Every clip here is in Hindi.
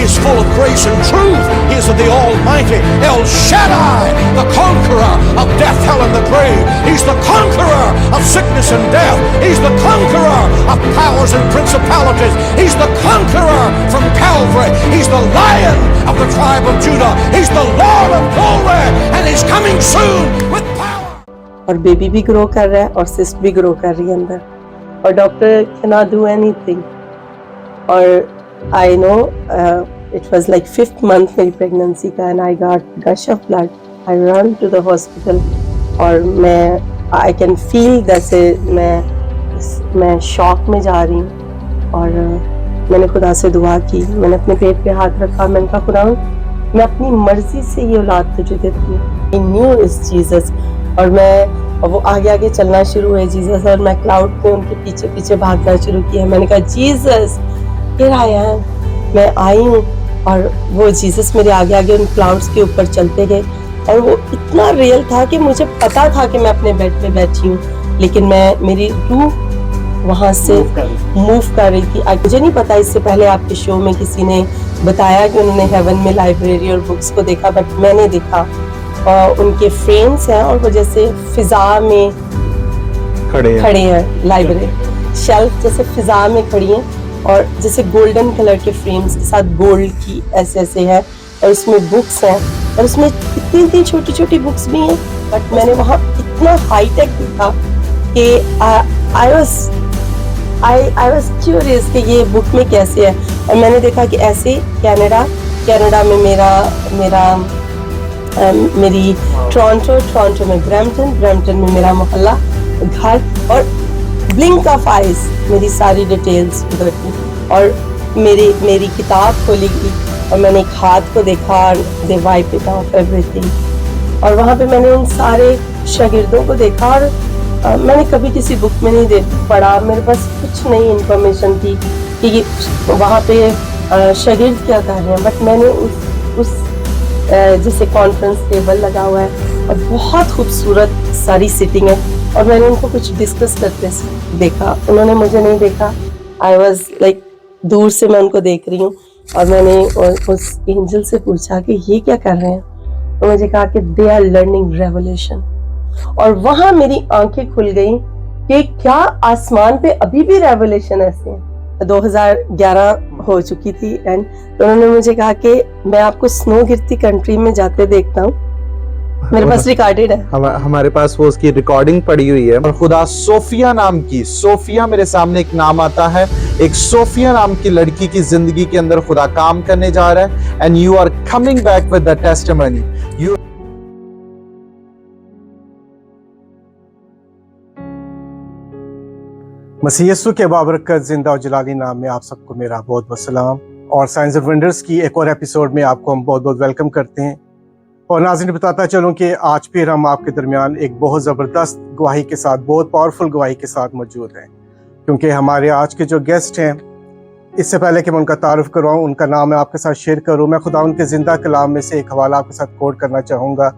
He's full of grace and truth. He is the Almighty El Shaddai, the conqueror of death, hell, and the grave. He's the conqueror of sickness and death. He's the conqueror of powers and principalities. He's the conqueror from Calvary. He's the Lion of the tribe of Judah. He's the Lord of glory, and he's coming soon with power. और बेबी भी ग्रो कर रहा है और सिस्ट भी ग्रो कर रही है अंदर, और doctor can not do anything. और I know it was like 5th month मेरी प्रेगनेंसी का, and I got gush of blood. I run to the hospital, और मैं आई कैन फील जैसे मैं शॉक में जा रही हूँ। और मैंने खुदा से दुआ की, मैंने अपने पेट पे हाथ रखा, मैंने कहा खुदा मैं अपनी मर्जी से ये औलाद तुझे देती हूँ। आई न्यू इज जीसस, और वो आगे आगे चलना शुरू हुए जीसस, और मैं क्लाउड पे उनके पीछे पीछे भागना शुरू किया। मैंने कहा जीसस हियर आई एम, मैं आई हूँ। और वो जीसस मेरे आगे आगे उन क्लाउड्स के ऊपर चलते गए, और वो इतना रियल था कि मुझे पता था कि मैं अपने बेड पे बैठी हूँ, लेकिन मेरी रूह वहाँ से मूव कर रही थी। मुझे नहीं पता, इससे पहले आपके शो में किसी ने बताया कि उन्होंने हेवन में लाइब्रेरी और बुक्स को देखा, बट मैंने देखा उनके फ्रेम्स हैं और वो जैसे फिजा में खड़े हैं, लाइब्रेरी शेल्फ जैसे फिजा में खड़ी हैं, और जैसे गोल्डन कलर के फ्रेम्स के साथ गोल्ड की ऐसे है, और उसमें बुक्स हैं, और उसमें इतनी छोटी छोटी बुक्स भी हैं। बट मैंने वहाँ इतना हाईटेक देखा कि आई वाज क्यूरियस कि ये बुक में कैसे है। और मैंने देखा कि ऐसे कनाडा में मेरी टोरंटो में ब्रैम्पटन में मेरा मोहल्ला घर, और ब्लिंक ऑफ आइज मेरी सारी डिटेल्स उधर थी। और मेरी किताब खोली गई, और मैंने एक हाथ को देखा, दे वाइप इट ऑफ एवरीथिंग। और वहाँ पे मैंने उन सारे शागिर्दों को देखा, और मैंने कभी किसी बुक में नहीं पढ़ा, मेरे पास कुछ नई इन्फॉर्मेशन थी कि वहाँ पे शागिर्द क्या कर रहे हैं। बट मैंने उस जैसे कॉन्फ्रेंस टेबल लगा हुआ है, और बहुत खूबसूरत सारी सिटिंग है, और मैंने उनको कुछ डिस्कस करते देखा, उन्होंने मुझे नहीं देखा। आई वॉज लाइक दूर से मैं उनको देख रही हूँ, और मैंने उस एंजल से पूछा कि ये क्या कर रहे हैं, तो मुझे कहा कि दे आर लर्निंग रेवोल्यूशन। और वहां मेरी आंखें खुल गई कि क्या आसमान पे अभी भी रेवोल्यूशन ऐसे हैं। 2011 हो चुकी थी, एंड उन्होंने मुझे कहा कि मैं आपको स्नो गिरती कंट्री में जाते देखता हूँ, मेरे पास रिकॉर्डेड है। हमारे पास वो उसकी रिकॉर्डिंग पड़ी हुई है। और खुदा सोफिया नाम की, सोफिया मेरे सामने एक नाम आता है, एक सोफिया नाम की लड़की की जिंदगी के अंदर खुदा काम करने जा रहा है, and you are coming back with the testimony. मसीह यीशु के बाबरकत जिंदा और जलाली नाम में आप सबको मेरा बहुत बहुत सलाम, और साइंस ऑफ वंडर्स की एक और एपिसोड में आपको हम बहुत बहुत वेलकम करते हैं। और नाज़रीन बताता चलूं कि आज फिर हम आपके दरमियान एक बहुत ज़बरदस्त गवाही के साथ, बहुत पावरफुल गवाही के साथ मौजूद हैं, क्योंकि हमारे आज के जो गेस्ट हैं, इससे पहले कि मैं उनका तारुफ करवाऊँ, उनका नाम मैं आपके साथ शेयर करूँ, मैं खुदा उनके ज़िंदा कलाम में से एक हवाला आपके साथ कोट करना चाहूँगा।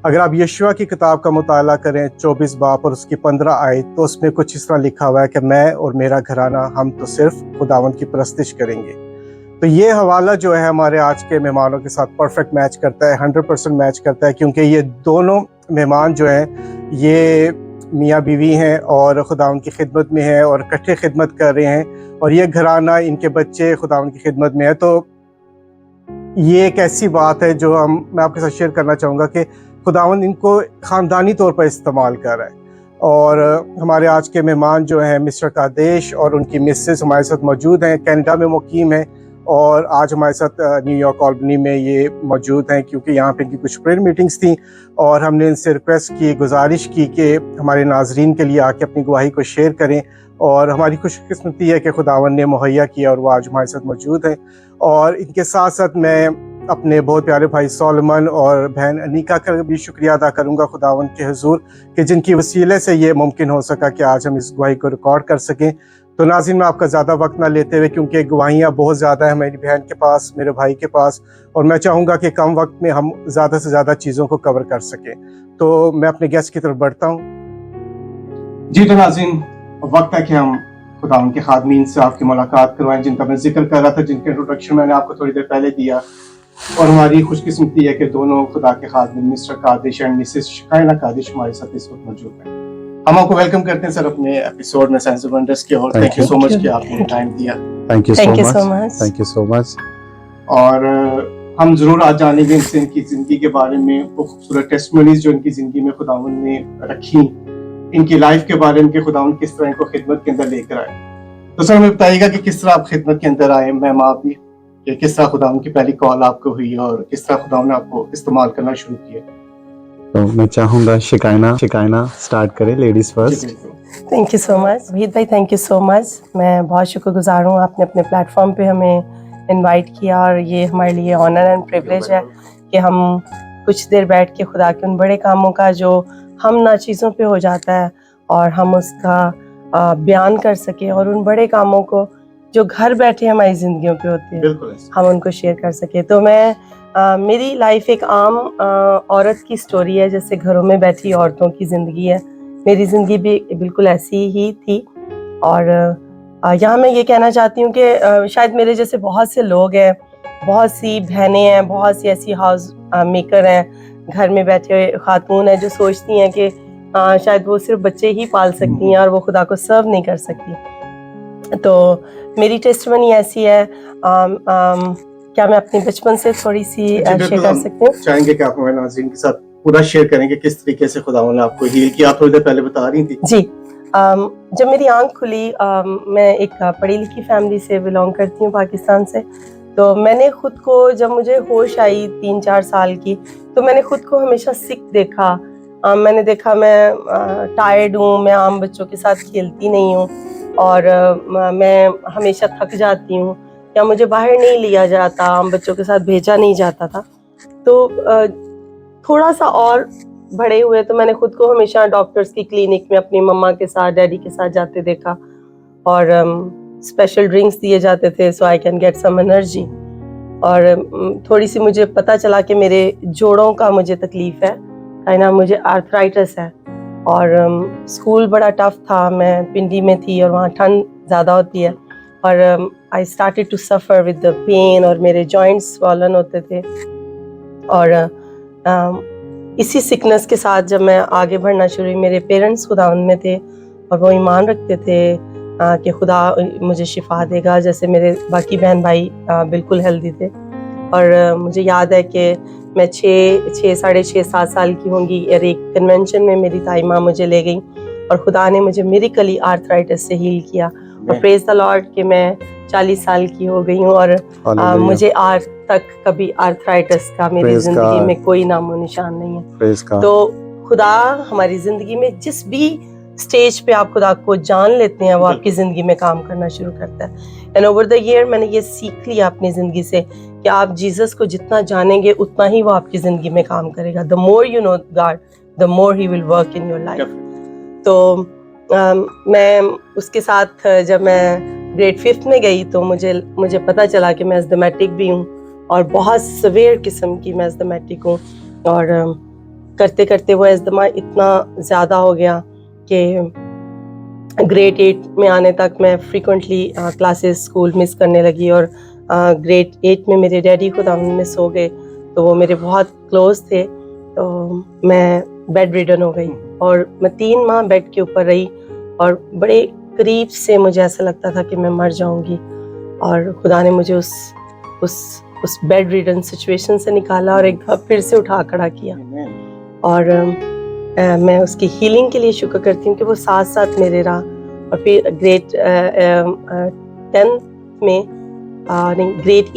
अगर आप यशुआ की किताब का मुताला करें 24 बाब और उसकी 15 आयत, तो उसमें कुछ इस तरह लिखा हुआ है कि मैं और मेरा घराना हम तो सिर्फ खुदावंद की परस्तिश करेंगे। तो ये हवाला जो है हमारे आज के मेहमानों के साथ परफेक्ट मैच करता है, 100% मैच करता है, क्योंकि ये दोनों मेहमान जो हैं ये मियाँ बीवी हैं और खुदावंद की खिदमत में हैं और इकट्ठे खिदमत कर रहे हैं, और ये घराना, इनके बच्चे खुदावंद की खिदमत में है। तो ये एक ऐसी बात है जो मैं आपके साथ शेयर करना चाहूँगा कि खुदावंद इनको ख़ानदानी तौर पर इस्तेमाल कर रहा है। और हमारे आज के मेहमान जो हैं मिस्टर कादेश और उनकी मिसेस हमारे साथ मौजूद हैं, कनाडा में मुकीम हैं, और आज हमारे साथ न्यूयॉर्क ऑल्बनी में ये मौजूद हैं, क्योंकि यहाँ पे इनकी कुछ प्रेयर मीटिंग्स थी, और हमने इनसे रिक्वेस्ट की, गुजारिश की कि हमारे नाजरीन के लिए आके अपनी गवाही को शेयर करें। और हमारी खुशकिस्मती है कि खुदावंद ने मुहैया किया और वो आज हमारे साथ मौजूद हैं। और इनके साथ साथ मैं अपने बहुत प्यारे भाई सोलमन और बहन अनीका का भी शुक्रिया अदा करूंगा खुदावंद के हुजूर कि जिनकी वसीले से ये मुमकिन हो सका कि आज हम इस गवाही को रिकॉर्ड कर सकें। तो नाज़रीन, मैं आपका ज़्यादा वक्त ना लेते हुए, क्योंकि गवाहियाँ बहुत ज़्यादा है मेरी बहन के पास, मेरे भाई के पास, और मैं चाहूँगा कि कम वक्त में हम ज़्यादा से ज़्यादा चीज़ों को कवर कर सकें। तो मैं अपने गेस्ट की तरफ बढ़ता हूँ। जी तो नाज़रीन, वक्त है कि हम खुदा उनके खादमीन से आपकी मुलाकात करवाएं, जिनका मैं जिक्र कर रहा था, जिनके इंट्रोडक्शन मैंने आपको थोड़ी देर पहले दिया। और हमारी खुशकिस्मती है कि दोनों खुदा के खादमीन मिस्टर कादिश एंड मिसेस शिकायना कादिश हमारे साथ इस वक्त मौजूद हैं। हम आपको वेलकम करते हैं सर अपने एपिसोड में साइंस ऑफ वंडर्स के, और थैंक यू सो मच कि आपने टाइम दिया। Thank you Thank you so so much, much. Thank you so much. और हम जरूर आज जानेंगे इनसे इनकी जिंदगी के बारे में, वो खूबसूरत टेस्टमनीज जो इनकी जिंदगी में खुदावन ने रखी, इनकी लाइफ के बारे में कि खुदावन किस तरह इनको खिदमत के अंदर लेकर आए। तो सर हमें बताइएगा कि किस तरह आप खिदमत के अंदर आए, मैम आप भी, कि किस तरह खुदावन की पहली कॉल आपको हुई और किस तरह खुदावन ने आपको इस्तेमाल करना शुरू किया। तो मैं चाहूंगा शिकायना स्टार्ट करें, ladies first. Thank you so much Waheed भाई, थैंक यू सो मच। मैं बहुत शुक्रगुजार हूँ, आपने अपने प्लेटफॉर्म पे हमें इनवाइट किया, और ये हमारे लिए ऑनर एंड प्रिविलेज है कि हम कुछ देर बैठ के खुदा के उन बड़े कामों का जो हम ना चीज़ों पे हो जाता है और हम उसका बयान कर सके, और उन बड़े कामों को जो घर बैठे हमारी ज़िंदगियों पे होते हैं बिल्कुल हम उनको शेयर कर सके। तो मैं मेरी लाइफ एक आम औरत की स्टोरी है, जैसे घरों में बैठी औरतों की ज़िंदगी है। मेरी ज़िंदगी भी बिल्कुल ऐसी ही थी। और यहाँ मैं ये कहना चाहती हूँ कि शायद मेरे जैसे बहुत से लोग हैं, बहुत सी बहनें हैं, बहुत सी ऐसी हाउस मेकर हैं, घर में बैठे हुए खातून हैं जो सोचती हैं कि शायद वो सिर्फ बच्चे ही पाल सकती हैं और वो खुदा को सर्व नहीं कर सकती। तो मेरी टेस्टमनी ऐसी है। क्या मैं अपने बचपन से थोड़ी सी शेयर कर सकती हूँ? चाहेंगे कि आप हमारे नाज़रीन के साथ पूरा शेयर करेंगे किस तरीके से खुदावन ने आपको हील किया। आप थोड़ी देर पहले बता रही थी। जी, जब मेरी आंख खुली, मैं एक पढ़ी लिखी फैमिली से बिलोंग करती हूँ, पाकिस्तान से। तो मैंने खुद को, जब मुझे होश आई 3-4 साल की, तो मैंने खुद को हमेशा सिक देखा। मैंने देखा मैं टायर्ड हूँ, मैं आम बच्चों के साथ खेलती नहीं हूँ, और मैं हमेशा थक जाती हूँ, या मुझे बाहर नहीं लिया जाता, आम बच्चों के साथ भेजा नहीं जाता था। तो थोड़ा सा और बड़े हुए तो मैंने खुद को हमेशा डॉक्टर्स की क्लिनिक में अपनी मम्मा के साथ, डैडी के साथ जाते देखा, और स्पेशल ड्रिंक्स दिए जाते थे so I can get some energy. और थोड़ी सी मुझे पता चला कि मेरे जोड़ों का मुझे तकलीफ है, है ना, मुझे आर्थराइटिस है। और स्कूल बड़ा टफ था, मैं पिंडी में थी और वहाँ ठंड ज़्यादा होती है, और I started to suffer with the pain, और मेरे जॉइंट्स स्वॉलन होते थे। और इसी सिकनेस के साथ जब मैं आगे बढ़ना शुरू हुई, मेरे पेरेंट्स खुदा में थे और वो ईमान रखते थे कि खुदा मुझे शिफा देगा, जैसे मेरे बाकी बहन भाई बिल्कुल हेल्दी थे। और मुझे याद है कि मैं 6-7 साल की होंगी, और एक कन्वेंशन में मेरी ताई माँ मुझे ले गई, और खुदा ने मुझे मेडिकली आर्थराइटिस से हील किया। और प्रेज द लॉर्ड कि मैं 40 साल की हो गई हूँ, और मुझे आज तक कभी आर्थराइटिस का मेरी जिंदगी में कोई नामो निशान नहीं है। तो खुदा हमारी जिंदगी में जिस भी स्टेज पे आप खुदा को जान लेते हैं, वो आपकी जिंदगी में काम करना शुरू करता है। एंड ओवर द ईयर मैंने ये सीख लिया अपनी जिंदगी से कि आप जीसस को जितना जानेंगे उतना ही वो आपकी जिंदगी में काम करेगा। The more you know God, the more he will work in your life. तो मैं उसके साथ जब मैं ग्रेड 5th में गई तो मुझे पता चला कि मैं एस्थमेटिक भी हूँ, और बहुत सवेयर किस्म की मैं एस्थमेटिक हूँ। और करते करते वो एस्थमा इतना ज़्यादा हो गया कि ग्रेड 8 में आने तक मैं फ्रीक्वेंटली क्लासेस स्कूल मिस करने लगी। और ग्रेड 8 में मेरे डैडी खुदा में सो गए, तो वो मेरे बहुत क्लोज थे, तो मैं बेड रिडन हो गई, और मैं 3 माह बेड के ऊपर रही, और बड़े करीब से मुझे ऐसा लगता था कि मैं मर जाऊंगी। और खुदा ने मुझे उस बेड रिडन सिचुएशन से निकाला और एक बार फिर से उठा खड़ा किया। और मैं उसकी हीलिंग के लिए शुक्र करती हूँ कि वो साथ साथ मेरे रहा। और फिर ग्रेड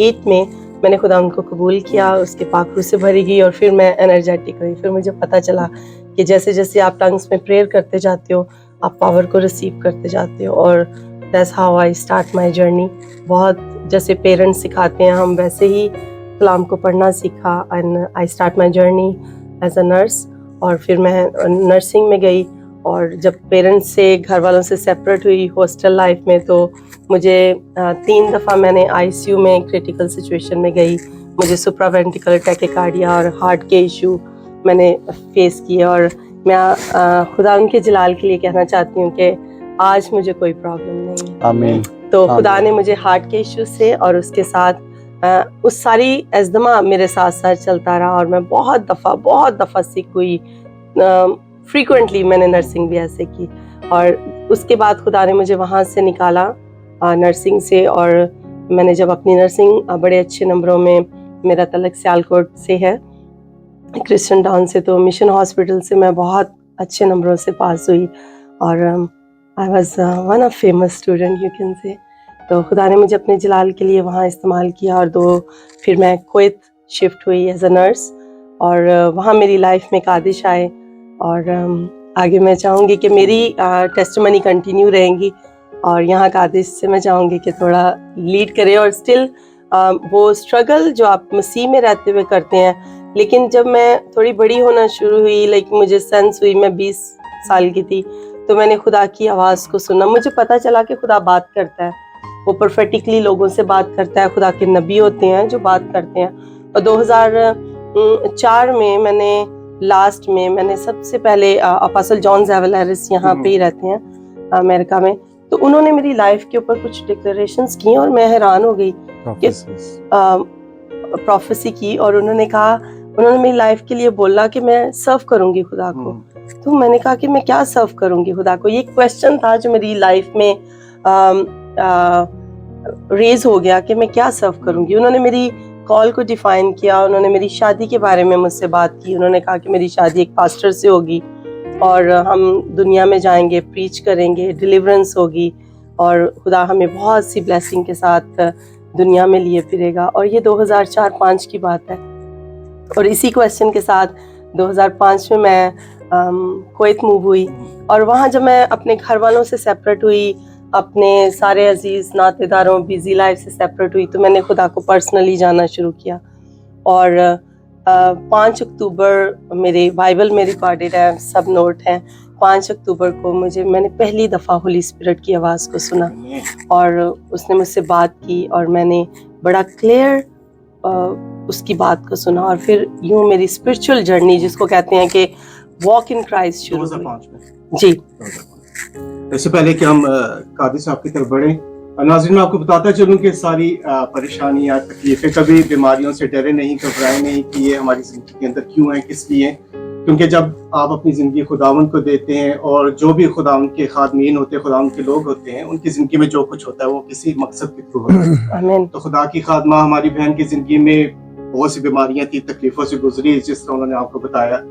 8 में मैंने खुदा उनको कबूल किया, उसके पाक रूह से भरी गई, और फिर मैं एनर्जेटिक हुई। फिर मुझे पता चला कि जैसे जैसे आप टंग्स में प्रेयर करते जाते हो, आप पावर को रिसीव करते जाते हो। और that's how I start my journey. बहुत जैसे पेरेंट्स सिखाते हैं, हम वैसे ही कलाम को पढ़ना सीखा। And I start my journey as a nurse. और फिर मैं नर्सिंग में गई, और जब पेरेंट्स से, घर वालों से सेपरेट हुई हॉस्टल लाइफ में, तो मुझे 3 दफ़ा मैंने ICU में क्रिटिकल सिचुएशन में गई। मुझे सुप्रावेंट्रिकुलर टैकिकार्डिया और हार्ट के इशू मैंने फेस किए। और मैं खुदा उनके जलाल के लिए कहना चाहती हूँ कि आज मुझे कोई प्रॉब्लम नहीं है। आमीन। तो खुदा ने मुझे हार्ट के इश्यूज से और उसके साथ उस सारी एज़मा मेरे साथ साथ चलता रहा, और मैं बहुत दफ़ा सिक हुई। फ्रीक्वेंटली मैंने नर्सिंग भी ऐसे की, और उसके बाद खुदा ने मुझे वहाँ से निकाला नर्सिंग से। और मैंने जब अपनी नर्सिंग बड़े अच्छे नंबरों में, मेरा तलक सियालकोट से है, क्रिश्चियन टाउन से, तो मिशन हॉस्पिटल से मैं बहुत अच्छे नंबरों से पास हुई, और I was one of famous student you can say. तो खुदा ने मुझे अपने जलाल के लिए वहाँ इस्तेमाल किया, और फिर मैं कुवैत शिफ्ट हुई एज अ नर्स, और वहाँ मेरी लाइफ में कादिश आए। और आगे मैं चाहूँगी कि मेरी टेस्टिमनी कंटिन्यू रहेंगी, और यहाँ कादिश से मैं चाहूँगी कि थोड़ा लीड करें। और स्टिल वो स्ट्रगल जो आप मसीह में रहते हुए करते हैं, लेकिन जब मैं थोड़ी बड़ी होना शुरू हुई, लाइक मुझे सेंस हुई, मैं 20 साल की थी, तो मैंने खुदा की आवाज़ को सुना। मुझे पता चला कि खुदा बात करता है, वो प्रोफेटिकली लोगों से बात करता है। खुदा के नबी होते हैं जो बात करते हैं। और 2004 में मैंने सबसे पहले अपोस्टल जॉन ज़ेवल हैरिस यहाँ पे ही रहते हैं अमेरिका में, तो उन्होंने मेरी लाइफ के ऊपर कुछ डिक्लेरेशंस की, और मैं हैरान हो गई कि प्रोफेसी की। और उन्होंने मेरी लाइफ के लिए बोला कि मैं सर्व करूंगी खुदा को। तो मैंने कहा कि मैं क्या सर्व करूंगी खुदा को, ये क्वेश्चन था जो मेरी लाइफ में रेज हो गया कि मैं क्या सर्व करूंगी। उन्होंने मेरी कॉल को डिफाइन किया, उन्होंने मेरी शादी के बारे में मुझसे बात की। उन्होंने कहा कि मेरी शादी एक पास्टर से होगी, और हम दुनिया में जाएंगे, प्रीच करेंगे, डिलीवरेंस होगी, और खुदा हमें बहुत सी ब्लेसिंग के साथ दुनिया में लिए फिरेगा। और ये 2004-05 की बात है। और इसी क्वेश्चन के साथ 2005 में मैं कुवैत मूव हुई, और वहाँ जब मैं अपने घर वालों से सेपरेट हुई, अपने सारे अजीज नातेदारों, बिजी लाइफ से सेपरेट हुई, तो मैंने खुदा को पर्सनली जाना शुरू किया। और 5 अक्टूबर मेरे बाइबल में रिकॉर्डेड है, सब नोट हैं, 5 अक्टूबर को मैंने पहली दफ़ा होली स्पिरिट की आवाज़ को सुना, और उसने मुझसे बात की, और मैंने बड़ा क्लियर उसकी बात को सुना। और फिर यूँ मेरी स्पिरिचुअल जर्नी, जिसको कहते हैं कि वॉक इन क्राइस्ट, शुरू हुई। जी। इससे पहले कि हम कादी साहब की तरफ बढ़े, नाज़रीन मैं आपको बताता चलूं कि सारी परेशानियां, तकलीफें, कभी बीमारियों से डरे नहीं, घबराए नहीं कि ये हमारी जिंदगी के अंदर क्यों है, किस लिए। क्योंकि जब आप अपनी ज़िंदगी खुदावंद को देते हैं, और जो भी खुदावंद के खादमीन होते हैं, खुदावंद के लोग होते हैं, उनकी ज़िंदगी में जो कुछ होता है वो किसी मकसद के थ्रू होता है। आमीन। तो खुदा की खादमा हमारी बहन की ज़िंदगी में बहुत सी बीमारियां थी, तकलीफों से गुजरी, जिस तरह उन्होंने आपको बताया,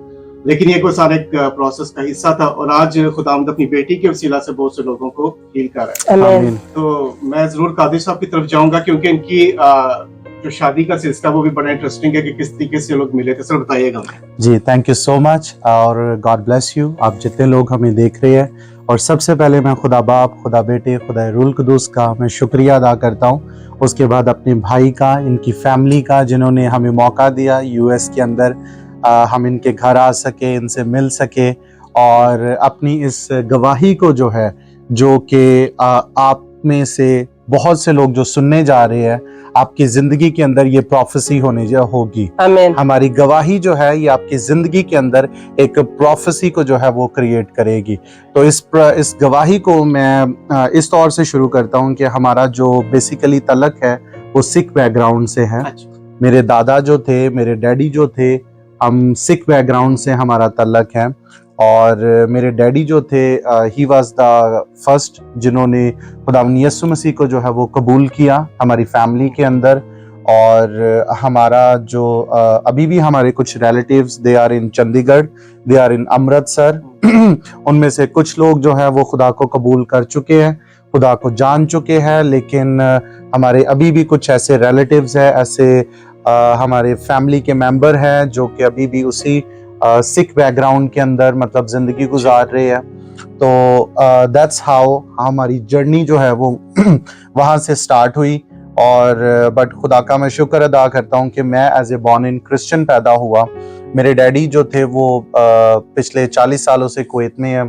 लेकिन ये कोई सारे प्रोसेस का हिस्सा था। और आज खुदावंद अपनी बेटी के वसीला से बहुत से लोगों को हील कर रहा है। तो मैं जरूर कादिर साहब की तरफ जाऊंगा, क्योंकि इनकी जो शादी का सिलसिला वो भी बड़ा इंटरेस्टिंग है कि किस तरीके से लोग मिले थे। सर बताइएगा। जी, थैंक यू सो मच, और गॉड ब्लेस यू, आप जितने लोग हमें देख रहे हैं। और सबसे पहले मैं खुदा बाप, खुदा बेटे, खुदा रूल कुदूस का मैं शुक्रिया अदा करता हूँ। उसके बाद अपने भाई का, इनकी फैमिली का, जिन्होंने हमें मौका दिया यूएस के अंदर हम इनके घर आ सके, इनसे मिल सके, और अपनी इस गवाही को जो है, जो कि आप में से बहुत से लोग जो सुनने जा रहे हैं, आपकी जिंदगी के अंदर ये प्रोफेसी होगी। हमारी गवाही जो है ये आपकी जिंदगी के अंदर एक प्रोफेसी को जो है वो क्रिएट करेगी। तो इस गवाही को मैं इस तौर से शुरू करता हूँ कि हमारा जो बेसिकली तलक है वो सिख बैकग्राउंड से है। मेरे दादा जो थे, मेरे डैडी जो थे, हम सिख बैकग्राउंड से हमारा तल्लक है। और मेरे डैडी जो थे, ही वाज द फर्स्ट जिन्होंने खुदावंद यीशु मसीह को जो है वो कबूल किया हमारी फैमिली के अंदर। और हमारा जो अभी भी हमारे कुछ relatives, they are in Chandigarh, they are in Amritsar. उनमें से कुछ लोग जो है वो खुदा को कबूल कर चुके हैं, खुदा को जान चुके हैं, लेकिन हमारे अभी भी कुछ ऐसे रिलेटिव्स हैं, ऐसे हमारे फैमिली के मेंबर हैं जो कि अभी भी उसी सिख बैकग्राउंड के अंदर मतलब जिंदगी गुजार रहे हैं। तो दैट्स हाउ हमारी जर्नी जो है वो वहाँ से स्टार्ट हुई। और बट खुदा का मैं शुक्र अदा करता हूँ कि मैं as a born in Christian पैदा हुआ। मेरे डैडी जो थे वो पिछले 40 सालों से कुवैत में हैं।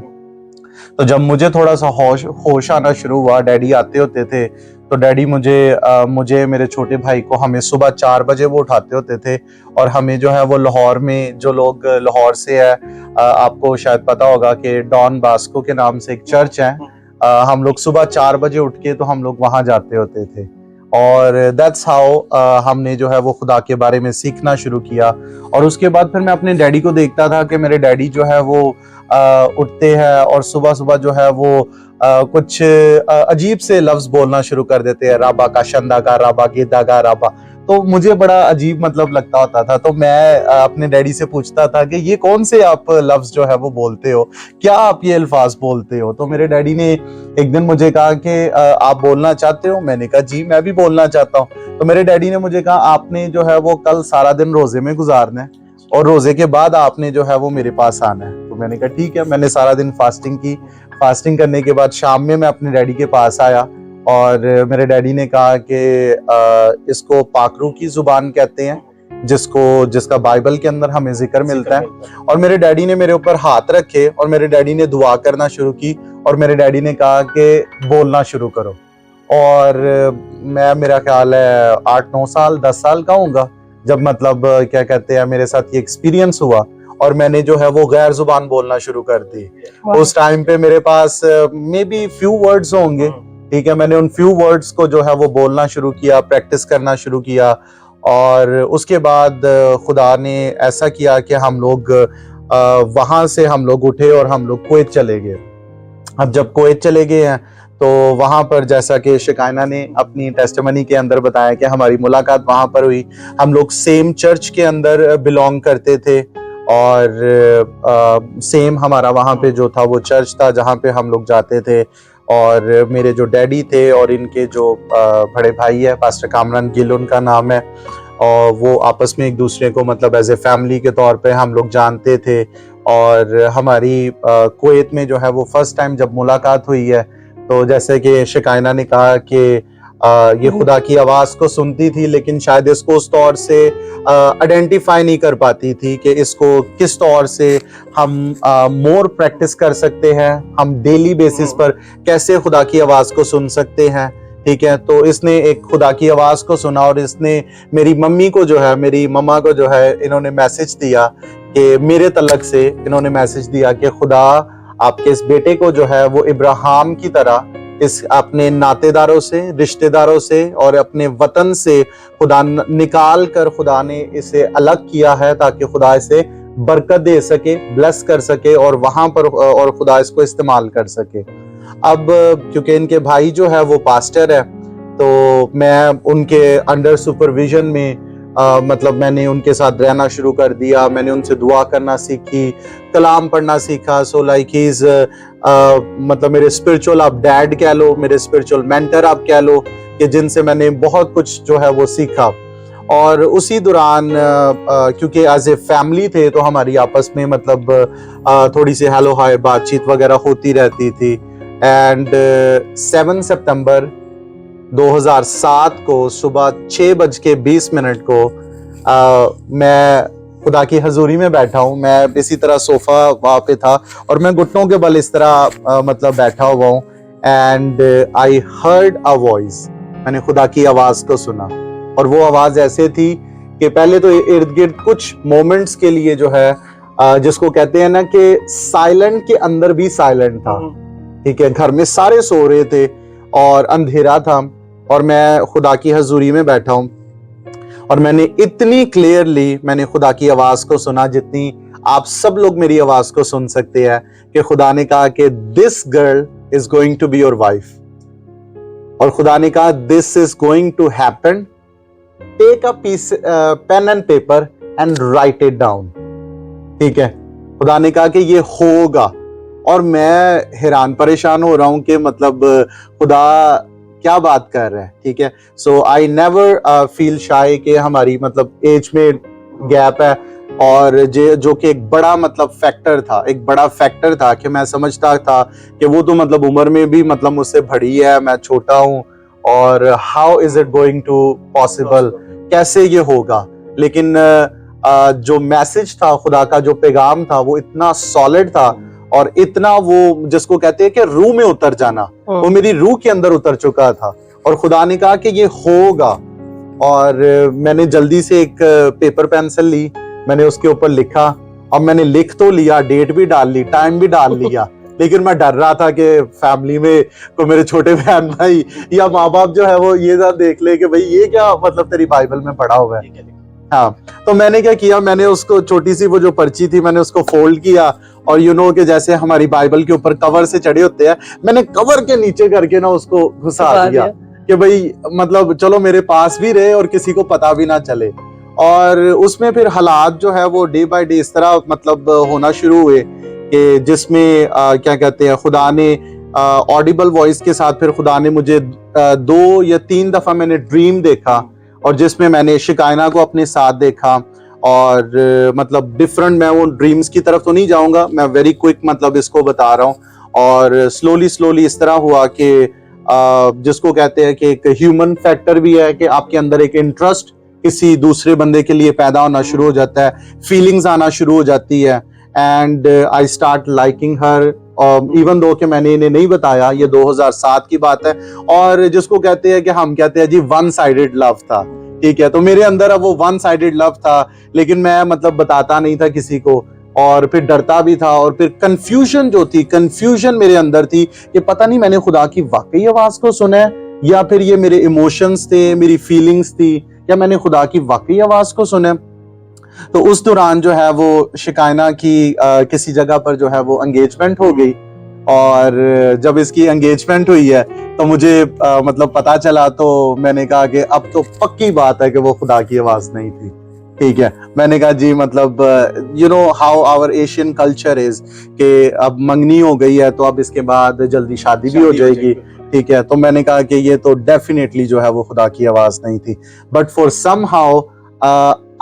तो जब मुझे थोड़ा सा होश आना शुरू हुआ, डैडी आते होते थे, तो डैडी मुझे मेरे छोटे भाई को हमें सुबह 4 बजे वो उठाते होते थे। और हमें जो है वो लाहौर में, जो लोग लाहौर से है, आपको शायद पता होगा कि डॉन बास्को के नाम से एक चर्च है, हम लोग सुबह 4 बजे उठ के तो हम लोग वहां जाते होते थे, और दैट्स हाउ हमने जो है वो खुदा के बारे में सीखना शुरू किया। और उसके बाद फिर मैं अपने डैडी को देखता था कि मेरे डैडी जो है वो उठते हैं और सुबह सुबह जो है वो कुछ अजीब से लफ्ज बोलना शुरू कर देते हैं, राबा का, शंदा का, राबा गेदा का, राबा। तो मुझे बड़ा अजीब मतलब लगता होता था, तो मैं अपने डैडी से पूछता था कि ये कौन से आप लफ्ज जो है वो बोलते हो, क्या आप ये अल्फाज बोलते हो। तो मेरे डैडी ने एक दिन मुझे कहा कि आप बोलना चाहते हो। मैंने कहा जी मैं भी बोलना चाहता हूँ। तो मेरे डैडी ने मुझे कहा आपने जो है वो कल सारा दिन रोजे में गुजारना है और रोजे के बाद आपने जो है वो मेरे पास आना है। तो मैंने कहा ठीक है। मैंने सारा दिन फास्टिंग की। फास्टिंग करने के बाद शाम में मैं अपने डैडी के पास आया और मेरे डैडी ने कहा कि इसको पाकरू की जुबान कहते हैं, जिसका बाइबल के अंदर हमें जिक्र मिलता है। और मेरे डैडी ने मेरे ऊपर हाथ रखे और मेरे डैडी ने दुआ करना शुरू की और मेरे डैडी ने कहा कि बोलना शुरू करो। और मैं, मेरा ख्याल है 8-9 साल 10 साल का होऊंगा जब मतलब क्या कहते हैं मेरे साथ ये एक्सपीरियंस हुआ और मैंने जो है वो गैर जुबान बोलना शुरू कर दी। उस टाइम पे मेरे पास मे बी फ्यू वर्ड्स होंगे, ठीक है। मैंने उन फ्यू वर्ड्स को जो है वो बोलना शुरू किया, प्रैक्टिस करना शुरू किया। और उसके बाद खुदा ने ऐसा किया कि हम लोग वहां से हम लोग उठे और हम लोग कुवैत चले गए। अब जब कुवैत चले गए हैं तो वहां पर जैसा कि शिकायना ने अपनी टेस्टिमनी के अंदर बताया कि हमारी मुलाकात वहां पर हुई। हम लोग सेम चर्च के अंदर बिलोंग करते थे और सेम हमारा वहां पे जो था वो चर्च था जहां पे हम लोग जाते थे। और मेरे जो डैडी थे और इनके जो बड़े भाई है, पास्टर कामरान गिल उनका नाम है, और वो आपस में एक दूसरे को मतलब एज ए फैमिली के तौर पे हम लोग जानते थे। और हमारी कुवैत में जो है वो फर्स्ट टाइम जब मुलाकात हुई है, तो जैसे कि शिकायना ने कहा कि ये खुदा की आवाज को सुनती थी लेकिन शायद इसको उस तौर से आइडेंटिफाई नहीं कर पाती थी कि इसको किस तौर से हम मोर प्रैक्टिस कर सकते हैं, हम डेली बेसिस पर कैसे खुदा की आवाज को सुन सकते हैं, ठीक है। तो इसने एक खुदा की आवाज को सुना और इसने मेरी मम्मी को जो है, मेरी मम्मा को जो है, इन्होंने मैसेज दिया कि मेरे तलक से इन्होंने मैसेज दिया कि खुदा आपके इस बेटे को जो है वो इब्राहिम की तरह इस अपने नातेदारों से, रिश्तेदारों से और अपने वतन से खुदा निकाल कर खुदा ने इसे अलग किया है ताकि खुदा इसे बरकत दे सके, ब्लेस कर सके और वहां पर और खुदा इसको इस्तेमाल कर सके। अब क्योंकि इनके भाई जो है वो पास्टर है, तो मैं उनके अंडर सुपरविजन में मतलब मैंने उनके साथ रहना शुरू कर दिया। मैंने उनसे दुआ करना सीखी, कलाम पढ़ना सीखा। सो लाइक ही इज मतलब मेरे स्पिरिचुअल आप डैड कह लो, मेरे स्पिरिचुअल मेंटर आप कह लो, कि जिनसे मैंने बहुत कुछ जो है वो सीखा। और उसी दौरान क्योंकि एज ए फैमिली थे तो हमारी आपस में मतलब थोड़ी सी हेलो हाय बातचीत वगैरह होती रहती थी। एंड 7 सितंबर 2007 को सुबह 6:20 को मैं खुदा की हजूरी में बैठा हूँ। मैं इसी तरह सोफा वहां पे था और मैं घुटनों के बल इस तरह मतलब बैठा हुआ हूँ। And I heard a voice, मैंने खुदा की आवाज को सुना। और वो आवाज ऐसे थी कि पहले तो इर्द गिर्द कुछ मोमेंट्स के लिए जो है जिसको कहते हैं ना कि साइलेंट के अंदर भी साइलेंट था, ठीक है। घर में सारे सो रहे थे और अंधेरा था और मैं खुदा की हजूरी में बैठा हूं और मैंने इतनी क्लियरली मैंने खुदा की आवाज को सुना जितनी आप सब लोग मेरी आवाज को सुन सकते हैं, कि खुदा ने कहा कि this girl is going to be your wife. और खुदा ने कहा this is going to happen, take a piece pen and paper and write it down, ठीक है। खुदा ने कहा कि ये होगा। और मैं हैरान परेशान हो रहा हूं कि मतलब खुदा क्या बात कर रहा है, ठीक है। सो आई नेवर फील शाय कि हमारी मतलब एज में गैप है और जो कि एक बड़ा मतलब फैक्टर था, एक बड़ा फैक्टर था कि मैं समझता था कि वो तो मतलब उम्र में भी मतलब मुझसे बड़ी है, मैं छोटा हूं और how is it going to possible, कैसे ये होगा। लेकिन जो मैसेज था खुदा का, जो पैगाम था, वो इतना सॉलिड था और इतना वो जिसको कहते हैं कि रूह में उतर जाना, वो मेरी रूह के अंदर उतर चुका था। और खुदा ने कहा कि ये होगा। और मैंने जल्दी से एक पेपर पेंसिल ली, मैंने उसके ऊपर लिखा और मैंने लिख तो लिया, डेट भी डाल ली, टाइम भी डाल लिया, लेकिन मैं डर रहा था कि फैमिली में को मेरे छोटे बहन भाई या माँ बाप जो है वो ये ना देख ले कि भाई ये क्या मतलब तेरी बाइबल में पढ़ा हुआ है। हाँ, तो मैंने क्या किया, मैंने उसको छोटी सी वो जो पर्ची थी मैंने उसको फोल्ड किया और यू नो कि जैसे हमारी बाइबल के ऊपर कवर से चढ़े होते हैं, मैंने कवर के नीचे करके ना उसको घुसा दिया कि भाई मतलब चलो मेरे पास भी रहे और किसी को पता भी ना चले। और उसमें फिर हालात जो है वो डे बाय डे इस तरह मतलब होना शुरू हुए कि जिसमें क्या कहते हैं, खुदा ने ऑडिबल वॉइस के साथ फिर खुदा ने मुझे 2 या 3 दफा मैंने ड्रीम देखा और जिसमें मैंने शिकायना को अपने साथ देखा। और मतलब डिफरेंट, मैं वो ड्रीम्स की तरफ तो नहीं जाऊंगा, मैं वेरी क्विक मतलब इसको बता रहा हूँ। और स्लोली इस तरह हुआ कि जिसको कहते हैं कि एक ह्यूमन फैक्टर भी है कि आपके अंदर एक इंटरेस्ट किसी दूसरे बंदे के लिए पैदा होना शुरू हो जाता है, फीलिंग्स आना शुरू हो जाती है। And I start liking her, even though कि मैंने इन्हें नहीं बताया, ये 2007 की बात है। और जिसको कहते हैं कि हम कहते हैं जी वन साइडेड लव था, ठीक है। तो मेरे अंदर अब वो वन साइडेड लव था, लेकिन मैं मतलब बताता नहीं था किसी को और फिर डरता भी था। और फिर कंफ्यूजन जो थी, कंफ्यूजन मेरे अंदर थी कि पता नहीं मैंने खुदा की वाकई आवाज को सुना है या फिर ये मेरे इमोशंस थे, मेरी फीलिंग्स थी, या मैंने खुदा की वाकई आवाज को सुना है। तो उस दौरान जो है वो शिकायना की किसी जगह पर जो है वो एंगेजमेंट हो गई। और जब इसकी एंगेजमेंट हुई है तो मुझे मतलब पता चला, तो मैंने कहा कि अब तो पक्की बात है कि वो खुदा की आवाज नहीं थी, ठीक है। मैंने कहा जी मतलब you know how our Asian culture is कि अब मंगनी हो गई है तो अब इसके बाद जल्दी शादी भी हो जाएगी, ठीक है। तो मैंने कहा कि ये तो डेफिनेटली जो है वो खुदा की आवाज नहीं थी। But for somehow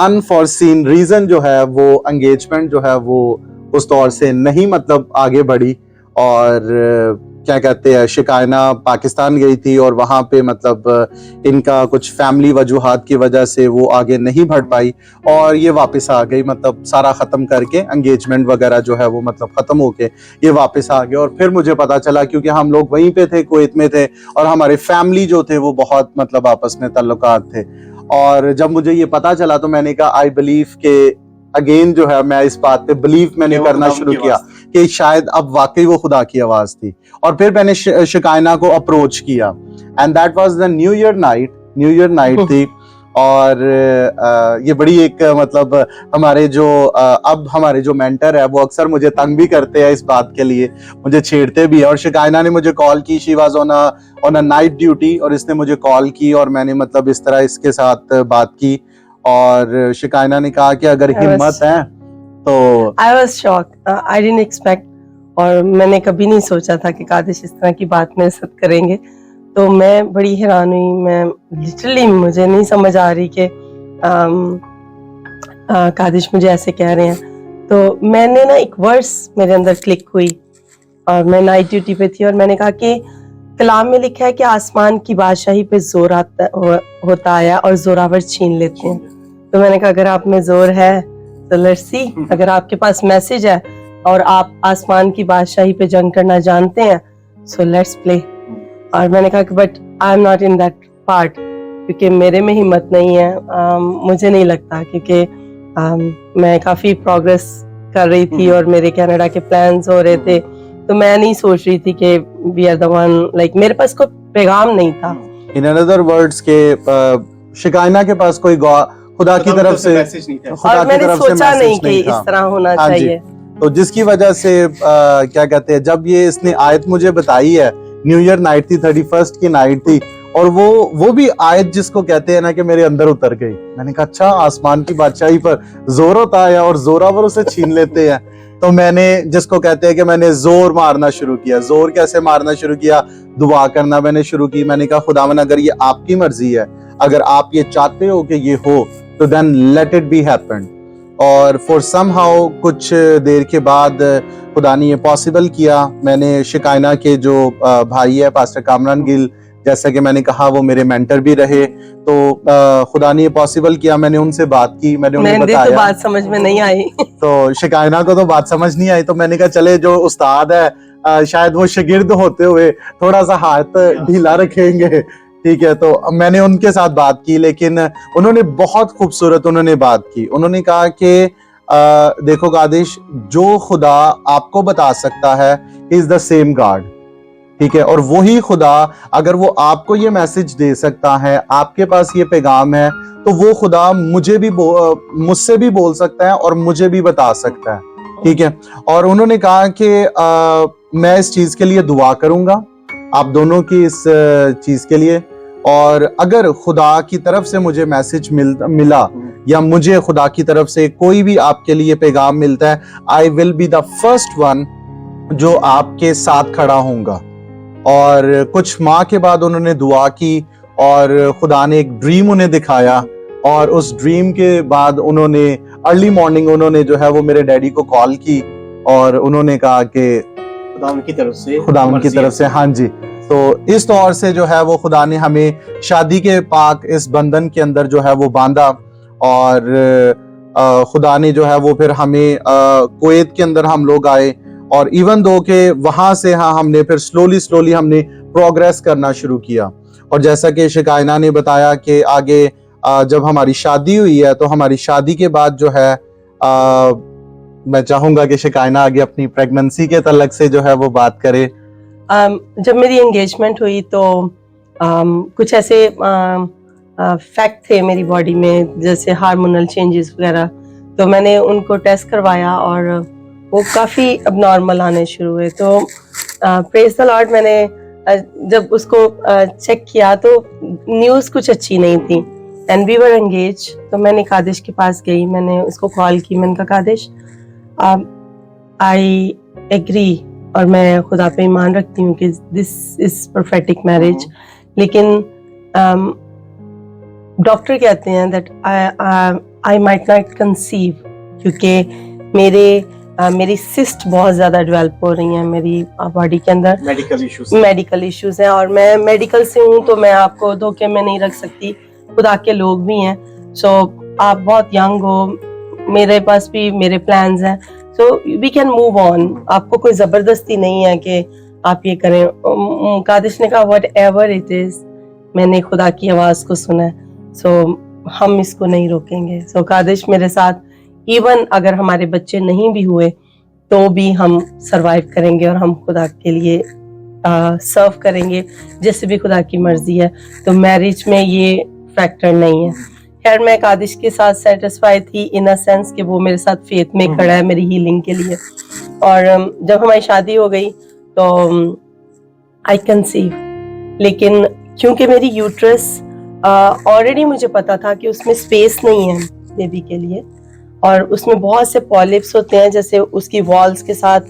unforeseen reason जो है वो एंगेजमेंट जो है वो उस दौर से नहीं मतलब आगे बढ़ी। और क्या कहते हैं, शिकायना पाकिस्तान गई थी और वहां पे मतलब इनका कुछ फैमिली वजूहात की वजह से वो आगे नहीं बढ़ पाई और ये वापस आ गई, मतलब सारा खत्म करके एंगेजमेंट वगैरह जो है वो मतलब खत्म होके ये वापस आ गए। और फिर मुझे पता चला, क्योंकि हम लोग वहीं पे थे, कुवैत में थे, और हमारे फैमिली जो थे वो बहुत मतलब आपस में ताल्लुकात थे। और जब मुझे ये पता चला तो मैंने कहा आई बिलीव के अगेन जो है मैं इस बात पे बिलीव मैंने करना शुरू किया कि शायद अब वाकई वो खुदा की आवाज थी। और फिर मैंने शिकायना को अप्रोच किया and that was the new year night थी। और ये बड़ी एक मतलब हमारे जो मेंटर है वो अक्सर मुझे तंग भी करते हैं इस बात के लिए, मुझे छेड़ते भी है। और शिकायना ने मुझे कॉल की, she was on a night duty, और इसने मुझे कॉल की और मैंने मतलब इस तरह इसके साथ बात की। और शिकायना ने कहा कि अगर हिम्मत है तो I was shocked, I didn't expect, और मैंने कभी नहीं सोचा था कि कादिश इस तरह की बात मेरे साथ करेंगे। तो मैं बड़ी हैरान हुई, मैं लिटरली मुझे नहीं समझ आ रही कि कादिश मुझे ऐसे कह रहे हैं। तो मैंने ना एक वर्स मेरे अंदर क्लिक हुई और मैं नाइट ड्यूटी पे थी और मैंने कहा कि कलाम में लिखा है कि आसमान की बादशाही पे जोर होता है और जोरावर छीन लेते हैं। तो मैंने कहा अगर आप में जोर है तो लेट्स सी, अगर आपके पास मैसेज है और आप आसमान की बादशाही पे जंग करना जानते हैं, सो लेट्स प्ले। और मैंने कहा कि but I am not in that part, क्योंकि मेरे में हिम्मत नहीं है, मुझे नहीं लगता, क्योंकि मैं काफी प्रोग्रेस कर रही थी और मेरे कनाडा के प्लान्स हो रहे थे। तो मैं नहीं सोच रही थी कि we are the one, like मेरे पास कोई पैगाम नहीं था। इन अनदर वर्ड्स के शिकायना के पास कोई खुदा की तरफ से मैसेज नहीं था, और मैंने सोचा नहीं कि इस तरह होना चाहिए। तो जिसकी वजह से क्या कहते हैं, जब ये इसने आयत मुझे बताई है, न्यू ईयर नाइट थी, 31st की नाइट थी, और वो भी आयत जिसको कहते हैं ना कि मेरे अंदर उतर गई। मैंने कहा अच्छा, आसमान की बादशाही पर जोर होता है और जोरावर उसे छीन लेते हैं। तो मैंने जिसको कहते हैं कि मैंने जोर मारना शुरू किया। जोर कैसे मारना शुरू किया? दुआ करना मैंने शुरू की। मैंने कहा खुदावन अगर ये आपकी मर्जी है, अगर आप ये चाहते हो कि ये हो, तो then let it be happen. और फॉर समहाउ कुछ देर के बाद खुदा ने ये पॉसिबल किया। मैंने शिकायना के जो भाई है पास्टर कामरान गिल, जैसा कि मैंने कहा वो मेरे मेंटर भी रहे, तो खुदा ने ये पॉसिबल किया। मैंने उनसे बात की, मैंने उन्हें बताया। तो बात समझ में नहीं आई तो शिकायना को तो बात समझ नहीं आई, तो मैंने कहा चले जो उस्ताद है शायद वो शागिर्द होते हुए थोड़ा सा हाथ ढीला रखेंगे, ठीक है। तो मैंने उनके साथ बात की, लेकिन उन्होंने बहुत खूबसूरत बात की। उन्होंने कहा कि देखो कादिश, जो खुदा आपको बता सकता है इज द सेम गॉड, ठीक है। और वही खुदा अगर वो आपको ये मैसेज दे सकता है, आपके पास ये पैगाम है, तो वो खुदा मुझसे भी बोल सकता है और मुझे भी बता सकता है, ठीक है। और उन्होंने कहा कि मैं इस चीज के लिए दुआ करूंगा, आप दोनों की इस चीज के लिए, और अगर खुदा की तरफ से मुझे मैसेज मिला या मुझे खुदा की तरफ से कोई भी आपके लिए पैगाम मिलता है, I will be the first one जो आपके साथ खड़ा होऊंगा। और कुछ माह के बाद उन्होंने दुआ की और खुदा ने एक ड्रीम उन्हें दिखाया, और उस ड्रीम के बाद उन्होंने अर्ली मॉर्निंग उन्होंने जो है वो मेरे डैडी को कॉल की और उन्होंने कहा कि खुदावंद की तरफ से हाँ जी। तो इस तौर से जो है वो खुदा ने हमें शादी के पाक इस बंधन के अंदर जो है वो बांधा, और खुदा ने जो है वो फिर हमें कुवैत के अंदर हम लोग आए, और इवन दो के वहां से हाँ हमने फिर स्लोली हमने प्रोग्रेस करना शुरू किया। और जैसा कि शिकायना ने बताया कि आगे जब हमारी शादी हुई है, तो हमारी शादी के बाद जो है मैं चाहूंगा कि शिकायना आगे अपनी प्रेगनेंसी के तल्लक से जो है वो बात करे। जब मेरी एंगेजमेंट हुई तो कुछ ऐसे फैक्ट थे मेरी बॉडी में, जैसे हार्मोनल चेंजेस वगैरह, तो मैंने उनको टेस्ट करवाया और वो काफ़ी अब नॉर्मल आने शुरू हुए। तो प्रेज द लॉर्ड, मैंने जब उसको चेक किया तो न्यूज़ कुछ अच्छी नहीं थी, एंड वी वर एंगेज। तो मैंने कादिश के पास गई, मैंने उसको कॉल की, मैंने कहा कादिश आई एग्री और मैं खुदा पे ईमान रखती हूँ कि दिस इज परफेक्टिक मैरिज, लेकिन डॉक्टर कहते हैं that I might not conceive, क्योंकि मेरी सिस्ट बहुत ज़्यादा डेवलप हो रही हैं मेरी बॉडी के अंदर, मेडिकल इश्यूज हैं, और मैं मेडिकल से हूँ तो मैं आपको धोखे में नहीं रख सकती, खुदा के लोग भी हैं। सो आप बहुत यंग हो, मेरे पास भी मेरे प्लान्स हैं, so we can move on, आपको कोई ज़बरदस्ती नहीं है कि आप ये करें। कादिश ने कहा व्हाट एवर इट इज़, मैंने खुदा की आवाज़ को सुना है, सो हम इसको नहीं रोकेंगे। सो कादिश मेरे साथ, इवन अगर हमारे बच्चे नहीं भी हुए तो भी हम सरवाइव करेंगे और हम खुदा के लिए सर्व करेंगे जैसे भी खुदा की मर्जी है। तो मैरिज में ये फैक्टर नहीं है। खैर, मैं कादिश के साथ सेटिस्फाई थी इन अ सेंस कि वो मेरे साथ फेथ में खड़ा है मेरी हीलिंग के लिए। और जब हमारी शादी हो गई तो आई कंसीव, लेकिन क्योंकि मेरी यूट्रस ऑलरेडी मुझे पता था कि उसमें स्पेस नहीं है बेबी के लिए, और उसमें बहुत से पॉलिप्स होते हैं, जैसे उसकी वॉल्स के साथ,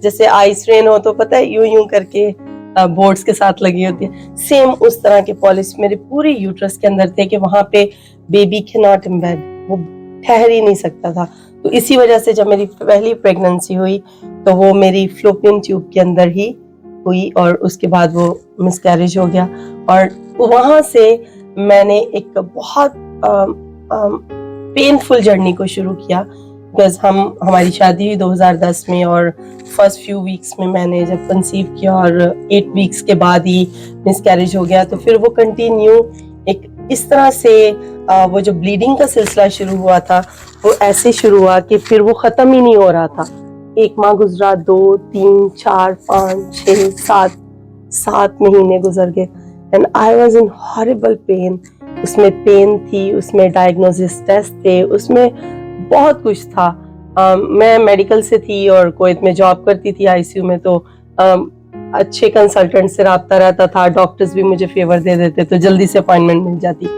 जैसे आइस रेन हो तो पता है यूं करके बोर्ड्स के साथ लगी होती है, सेम उस तरह के पॉलिप्स मेरे पूरे यूट्रस के अंदर थे कि वहां पे बेबी कैन नॉट एम्बेड, वो ठहर ही नहीं सकता था। तो इसी वजह से जब मेरी पहली प्रेगनेंसी हुई तो वो मेरी फ्लोपियन ट्यूब के अंदर ही हुई, और उसके बाद वो मिसकैरेज हो गया। और वहां से मैंने एक बहुत पेनफुल जर्नी को शुरू किया, बिकॉज हमारी शादी हुई 2010 में, और फर्स्ट फ्यू वीक्स में मैंने जब कंसीव किया और 8 वीक्स के बाद ही मिसकैरेज हो गया। तो फिर वो कंटिन्यू एक इस तरह से वो जो ब्लीडिंग का सिलसिला शुरू हुआ था वो ऐसे शुरू हुआ कि फिर वो ख़त्म ही नहीं हो रहा था। 1 माह गुजरा, 2, 3, 4, 5, 6, 7 महीने गुजर गए, and I was in horrible pain. उसमें पेन थी, उसमें डायग्नोसिस टेस्ट थे, उसमें बहुत कुछ था। मैं मेडिकल से थी और कुवैत में जॉब करती थी आईसीयू में, तो अच्छे कंसल्टेंट से रब्ता रहता था, डॉक्टर्स भी मुझे फेवर दे देते तो जल्दी से अपॉइंटमेंट मिल जाती।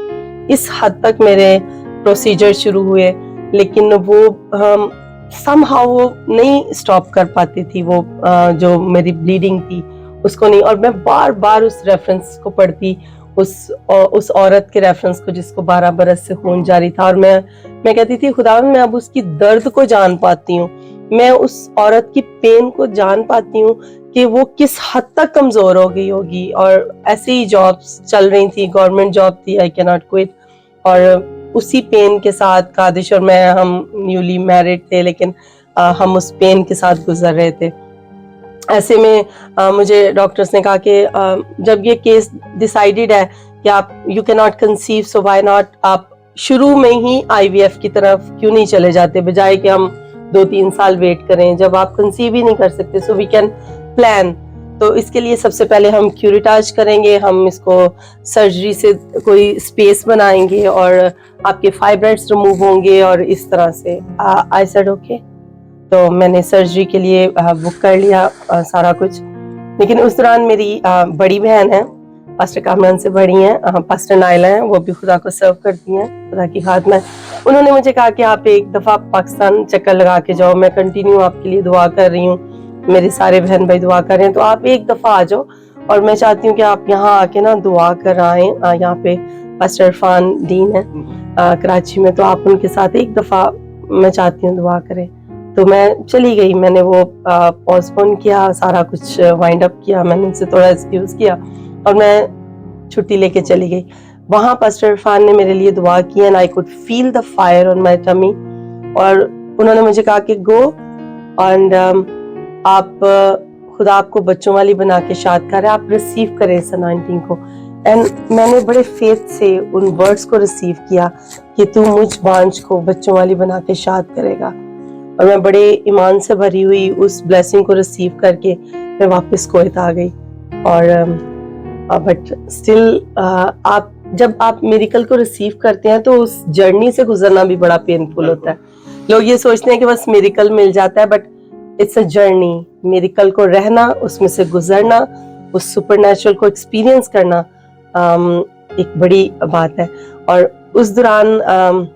इस हद तक मेरे प्रोसीजर शुरू हुए, लेकिन वो समहाउ वो नहीं स्टॉप कर पाती थी, वो जो मेरी ब्लीडिंग थी उसको नहीं। और मैं बार बार उस रेफरेंस को पढ़ती, उस औरत के रेफरेंस को जिसको 12 बरस से खून जारी था, और मैं कहती थी खुदावंद मैं अब उसकी दर्द को जान पाती हूँ, मैं उस औरत की पेन को जान पाती हूँ कि वो किस हद तक कमजोर हो गई होगी। और ऐसे ही जॉब्स चल रही थी, गवर्नमेंट जॉब थी, आई कैन नॉट क्विट, और उसी पेन के साथ कादिश और मैं, हम न्यूली मैरिड थे, लेकिन हम उस पेन के साथ गुजर रहे थे। ऐसे में मुझे डॉक्टर्स ने कहा कि जब ये केस डिसाइडेड है कि आप you can not conceive, so why not आप शुरू में ही आईवीएफ की तरफ क्यों नहीं चले जाते, बजाय कि हम 2-3 साल वेट करें जब आप कंसीव ही नहीं कर सकते। So we can plan. तो इसके लिए सबसे पहले हम क्यूरिटाज करेंगे, हम इसको सर्जरी से कोई स्पेस बनाएंगे और आपके फाइब्राइड्स रिमूव होंगे और इस तरह से। I said okay. तो मैंने सर्जरी के लिए बुक कर लिया सारा कुछ। लेकिन उस दौरान मेरी बड़ी बहन है, पास्टर कामरान से बड़ी हैं, पास्टर नाइला हैं, वो भी खुदा को सर्व करती हैं, खुदा की खादमा है। उन्होंने मुझे कहा कि आप एक दफ़ा पाकिस्तान चक्कर लगा के जाओ, मैं कंटिन्यू आपके लिए दुआ कर रही हूँ, मेरे सारे बहन भाई दुआ कर रहे हैं, तो आप एक दफ़ा आ जाओ और मैं चाहती हूँ कि आप यहाँ आके ना दुआ कर आएँ। यहाँ पे पास्टर इरफान डीन है कराची में, तो आप उनके साथ एक दफ़ा मैं चाहती हूँ दुआ करें। तो मैं चली गई, मैंने वो पोस्टपोन किया, सारा कुछ वाइंड अप किया, मैंने उनसे थोड़ा एक्सक्यूज़ किया और मैं छुट्टी लेके चली गई। वहाँ पास्टर इरफान ने मेरे लिए दुआ की and I could feel the fire on my tummy. और उन्होंने मुझे कहा कि गो एंड आप खुदा आपको बच्चों वाली बना के शाद कर रहे, आप रिसीव करें इस अनॉइंटिंग को। एंड मैंने बड़े फेथ से उन वर्ड्स को रिसीव किया कि तू मुझ बांझ को बच्चों वाली बना के शाद करेगा। और मैं बड़े ईमान से भरी हुई उस ब्लेसिंग को रिसीव करके मैं वापस कोयत आ गई। और बट स्टिल आप जब आप मिरेकल को रिसीव करते हैं तो उस जर्नी से गुजरना भी बड़ा पेनफुल होता है। लोग ये सोचते हैं कि बस मिरेकल मिल जाता है, but it's a journey. Miracle को रहना, उसमें से गुजरना, उस सुपरनैचुरल को एक्सपीरियंस करना एक बड़ी बात है। और उस दौरान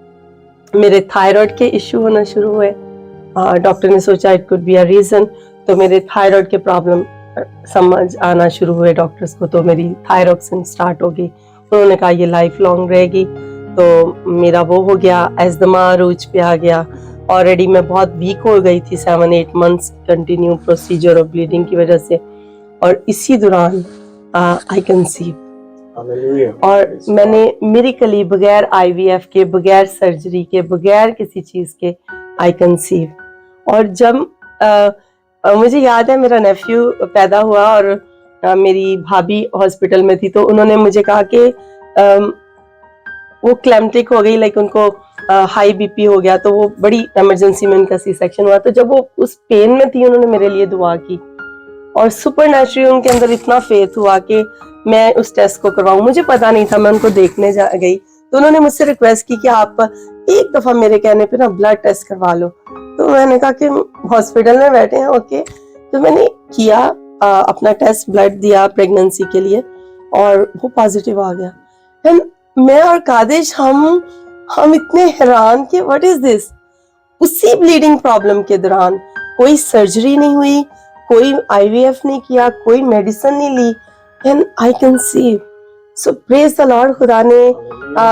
मेरे थायराइड के इश्यू होना शुरू हुए। डॉक्टर ने सोचा it could be a reason, तो मेरे थायराइड के प्रॉब्लम समझ आना शुरू हुए डॉक्टर्स को। तो मेरी थायरॉक्सिन स्टार्ट हो गई, उन्होंने कहा ये लाइफ लॉन्ग रहेगी। तो मेरा वो हो गया, एज़मा अरूज पे आ गया। ऑलरेडी मैं बहुत वीक हो गई थी, 7-8 मंथ्स कंटिन्यू प्रोसीजर और ब्लीडिंग की वजह से। और इसी दौरान आई कंसीव। और मैंने मिरेकली बगैर आईवीएफ के, बगैर सर्जरी के, बगैर किसी चीज के आई कंसीव। और जब मुझे याद है मेरा नेफ्यू पैदा हुआ और मेरी भाभी हॉस्पिटल में थी, तो उन्होंने मुझे कहा कि वो क्लैम्टिक हो गई, लाइक उनको हाई बीपी हो गया, तो वो बड़ी इमरजेंसी में उनका सी सेक्शन हुआ। तो जब वो उस पेन में थी, उन्होंने मेरे लिए दुआ की और सुपरनैचुरली उनके अंदर इतना फेथ हुआ कि मैं उस टेस्ट को करवाऊं। मुझे पता नहीं था, मैं उनको देखने जा गई तो उन्होंने मुझसे रिक्वेस्ट की कि आप एक दफा मेरे कहने पे ना ब्लड टेस्ट करवा लो। तो मैंने कहा कि हॉस्पिटल में बैठे हैं, ओके। तो मैंने किया, अपना टेस्ट ब्लड दिया प्रेगनेंसी के लिए और वो पॉजिटिव आ गया। एंड मैं और कादिश हम इतने हैरान कि व्हाट इज दिस। उसी ब्लीडिंग प्रॉब्लम के दौरान कोई सर्जरी नहीं हुई, कोई आईवीएफ नहीं किया, कोई मेडिसिन नहीं ली, and I conceive. So praise the lord. खुदा ने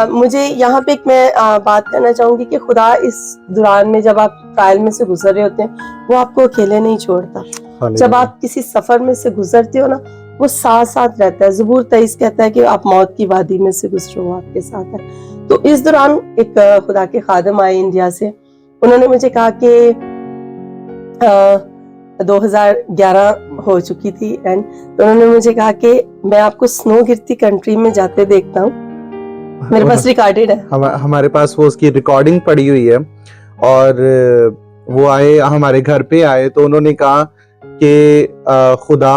मुझे यहाँ पे एक मैं बात करना चाहूंगी कि खुदा इस दौरान में जब आप ट्रायल में से गुजर रहे होते हैं, वो आपको अकेले नहीं छोड़ता। जब आप किसी सफर में से गुजरते हो ना, वो साथ साथ रहता है। ज़बूर 23 कहता है कि आप मौत की वादी में से गुजरो, वो आपके साथ है। तो इस दौरान एक खुदा के खादम आए इंडिया से, उन्होंने मुझे कहा कि 2011 हो चुकी थी एंड तो उन्होंने मुझे कहा कि मैं आपको स्नो गिरती कंट्री में जाते देखता हूँ। मेरे पास रिकॉर्डेड है, हमारे पास वो उसकी रिकॉर्डिंग पड़ी हुई है। और वो आए, हमारे घर पे आए, तो उन्होंने कहा कि खुदा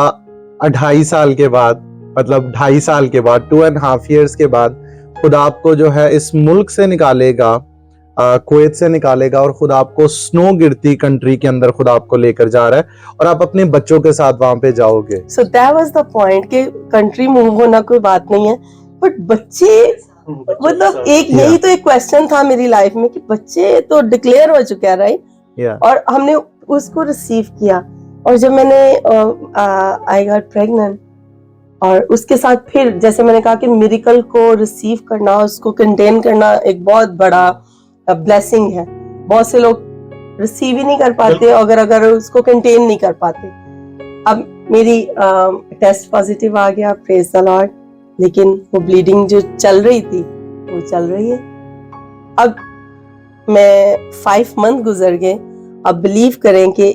2.5 साल के बाद, मतलब 2.5 साल के बाद, 2.5 years के बाद खुदा आपको जो है इस मुल्क से निकालेगा, कुवैत से निकालेगा और खुदा आपको स्नो गिरती कंट्री के अंदर खुदा आपको लेकर जा रहा है और आप अपने बच्चों के साथ वहां पे जाओगे। So that was the point कि कंट्री मूव होना कोई बात नहीं है, बट बच्चे, मतलब एक यही तो एक क्वेश्चन था मेरी लाइफ में कि बच्चे तो डिक्लेयर हो चुके हैं, राइट? और हमने उसको रिसीव किया। और जब मैंने आई गॉट प्रेग्नेंट, और उसके साथ फिर जैसे मैंने कहा कि मिरेकल को रिसीव करना, उसको कंटेन करना एक बहुत बड़ा ब्लेसिंग है। बहुत से लोग रिसीव ही नहीं कर पाते अगर उसको कंटेन नहीं कर पाते। अब मेरी टेस्ट पॉजिटिव आ गया, प्रेज द लॉर्ड, लेकिन वो ब्लीडिंग जो चल रही थी वो चल रही है। अब मैं 5 मंथ गुजर गए। अब बिलीव करें कि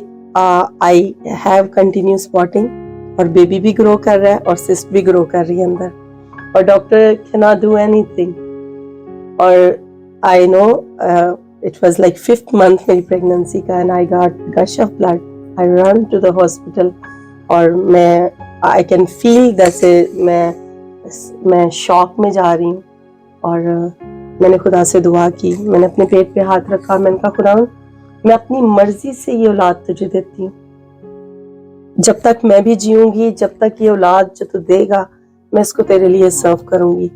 आई हैव कंटिन्यू स्पॉटिंग और बेबी भी ग्रो कर रहा है और सिस्ट भी ग्रो कर रही है अंदर, और doctor can not do anything. और I know it was like 5th month मेरी pregnancy का, and I got gush of blood. I ran to the hospital और I can feel जैसे मैं शॉक में जा रही हूँ। और मैंने खुदा से दुआ की, मैंने अपने पेट पे हाथ रखा, मैंने कहा खुदा मैं अपनी मर्जी से ये औलाद तुझे देती हूँ, जब तक मैं भी जीऊंगी, जब तक ये औलाद जो तू देगा मैं इसको तेरे लिए सर्व करूंगी,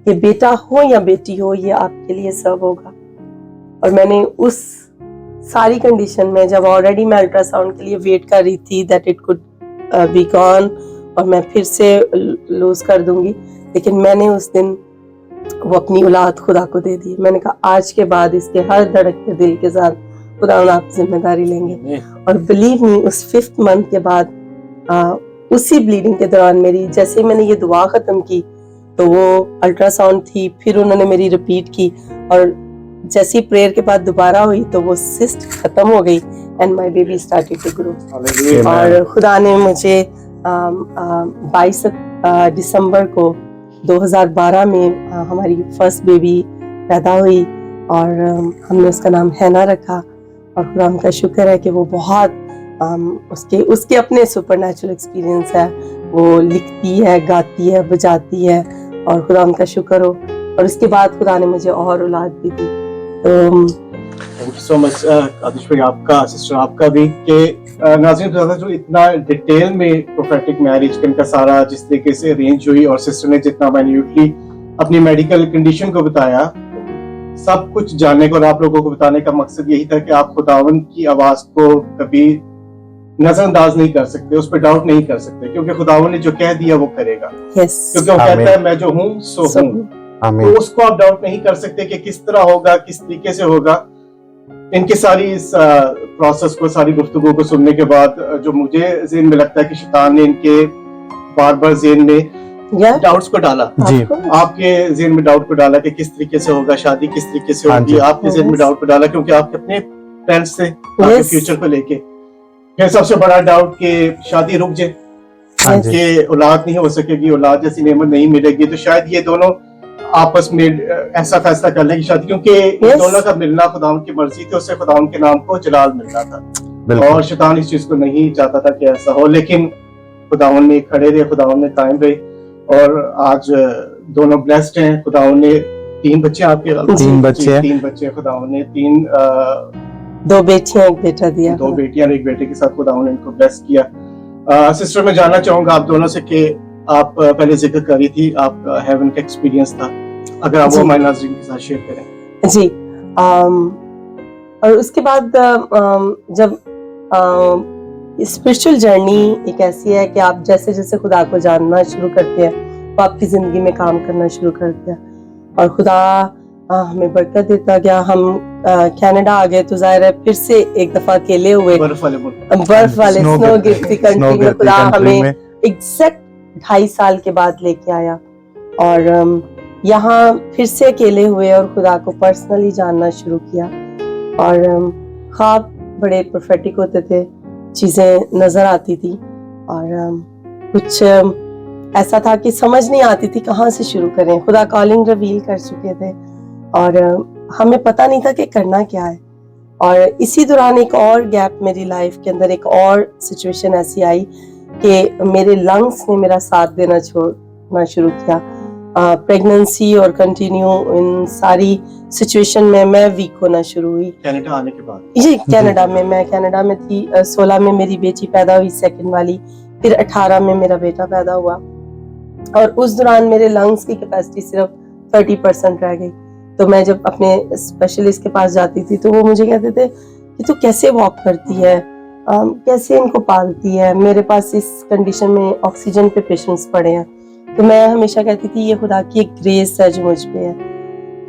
ये बेटा हो या बेटी हो ये आपके लिए सर्व होगा। और मैंने उस सारी कंडीशन में, जब ऑलरेडी मैं अल्ट्रासाउंड के लिए वेट कर रही थी that it could be gone और मैं फिर से लूज कर दूंगी, लेकिन मैंने उस दिन वो अपनी औलाद खुदा को दे दी। मैंने कहा आज के बाद इसके हर धड़कते दिल के साथ खुदा आप जिम्मेदारी लेंगे। और बिलीव मी, उस 5th मंथ के बाद उसी ब्लीडिंग के दौरान मेरी, जैसे मैंने ये दुआ खत्म की तो वो अल्ट्रासाउंड थी, फिर उन्होंने मेरी रिपीट की और जैसी प्रेयर के बाद दोबारा हुई तो वो सिस्ट खत्म हो गई and my baby started to grow. और खुदा ने मुझे 22 दिसंबर को 2012 में हमारी फर्स्ट बेबी पैदा हुई और हमने उसका नाम हैना रखा। और खुदा का शुक्र है कि वो बहुत उसके अपने सुपरनैचुरल एक्सपीरियंस है, वो लिखती है, गाती है, बजाती है और खुदा का शुक्र हो। और उसके बाद खुदा ने मुझे और औलाद भी दी। तो थैंक यू सो मच आदिश भाई, आपका सिस्टर आपका भी, कि नाज़रीन जो इतना डिटेल में प्रोफेटिक मैरिज का सारा जिस तरीके से अरेंज हुई और सिस्टर ने जितना माइन्यूटली अपनी मेडिकल कंडीशन को बताया, सब कुछ जानने को और आप लोगों को बताने का मकसद यही था कि आप खुदावन की आवाज को कभी नजरअंदाज नहीं कर सकते, उस पर डाउट नहीं कर सकते, क्योंकि खुदावन ने जो कह दिया वो करेगा। क्योंकि वो कहता है मैं जो हूँ सो हूँ, तो उसको आप डाउट नहीं कर सकते कि किस तरह होगा, किस तरीके से होगा। इनकी सारी इस प्रोसेस को, सारी गुफ्तगू को सुनने के बाद जो मुझे ज़हन में लगता है कि शैतान ने इनके बार बार ज़हन में डाउट्स को डाला, आपके ज़हन में डाउट को डाला कि किस तरीके से होगा शादी, किस तरीके से होगी, आपके ज़हन में डाउट को डाला क्योंकि आपके अपने प्लान्स थे आपके फ्यूचर को लेके। फिर सबसे बड़ा डाउट कि शादी रुक जाए, कि औलाद नहीं हो सकेगी, औलाद जैसी नेमत नहीं मिलेगी, तो शायद ये दोनों आपस में ऐसा फैसला कर लें कि शादी, क्योंकि इन दोनों का मिलना खुदावन की मर्जी थी, उससे खुदावन के नाम को जलाल मिलना था और शैतान इस चीज को नहीं चाहता था कि ऐसा हो। लेकिन खुदावन ने खड़े रहे, खुदावन ने कायम रहे और आज दोनों ब्लेस्ड हैं। खुदावन ने 3 बच्चे आपके, 3 बच्चे खुदावन ने 2 बेटियां एक बेटा दिया, 2 बेटियां और 1 बेटे के साथ खुदावन ने इनको ब्लेस किया। सिस्टर मैं जानना चाहूंगा आप दोनों से कि आप पहले जिक्र कर रही थी आपका हेवन का एक्सपीरियंस था, अगर आप वो हमारे नाज़रीन के साथ शेयर करें। जी, और उसके बाद जब स्पिरिचुअल जर्नी एक ऐसी है कि आप जैसे जैसे खुदा को जानना शुरू करते हैं तो आपकी जिंदगी में काम करना शुरू करते हैं और खुदा हमें बरकत देता गया। हम कनाडा आ गए तो जाहिर है फिर से एक दफा अकेले हुए, बर्फ वाले स्नो गिरती कंट्री में खुदा हमें एग्जैक्ट 2.5 साल के बाद लेके आया और यहाँ फिर से अकेले हुए और खुदा को पर्सनली जानना शुरू किया। और ख्वाब बड़े प्रोफेटिक होते थे, चीजें नजर आती थी और कुछ ऐसा था कि समझ नहीं आती थी कहाँ से शुरू करें। खुदा कॉलिंग रिवील कर चुके थे और हमें पता नहीं था कि करना क्या है। और इसी दौरान एक और गैप मेरी लाइफ के अंदर, एक और सिचुएशन ऐसी आई कि मेरे लंग्स ने मेरा साथ देना छोड़ना शुरू किया। प्रेगनेंसी और कंटिन्यू इन सारी सिचुएशन में मैं वीक होना शुरू हुई। कनाडा आने के बाद जी, कनाडा में मैं कनाडा में थी। 16 में मेरी बेटी पैदा हुई, सेकंड वाली, फिर 18 में मेरा बेटा पैदा हुआ और उस दौरान मेरे लंग्स की कैपेसिटी सिर्फ 30% रह गई। तो मैं जब अपने स्पेशलिस्ट के पास जाती थी तो वो मुझे कहते थे कि तू कैसे वॉक करती है, कैसे इनको पालती है, मेरे पास इस कंडीशन में ऑक्सीजन पे पेशेंट्स पड़े हैं। तो मैं हमेशा कहती थी ये खुदा की एक ग्रेस है जो मुझ पे है।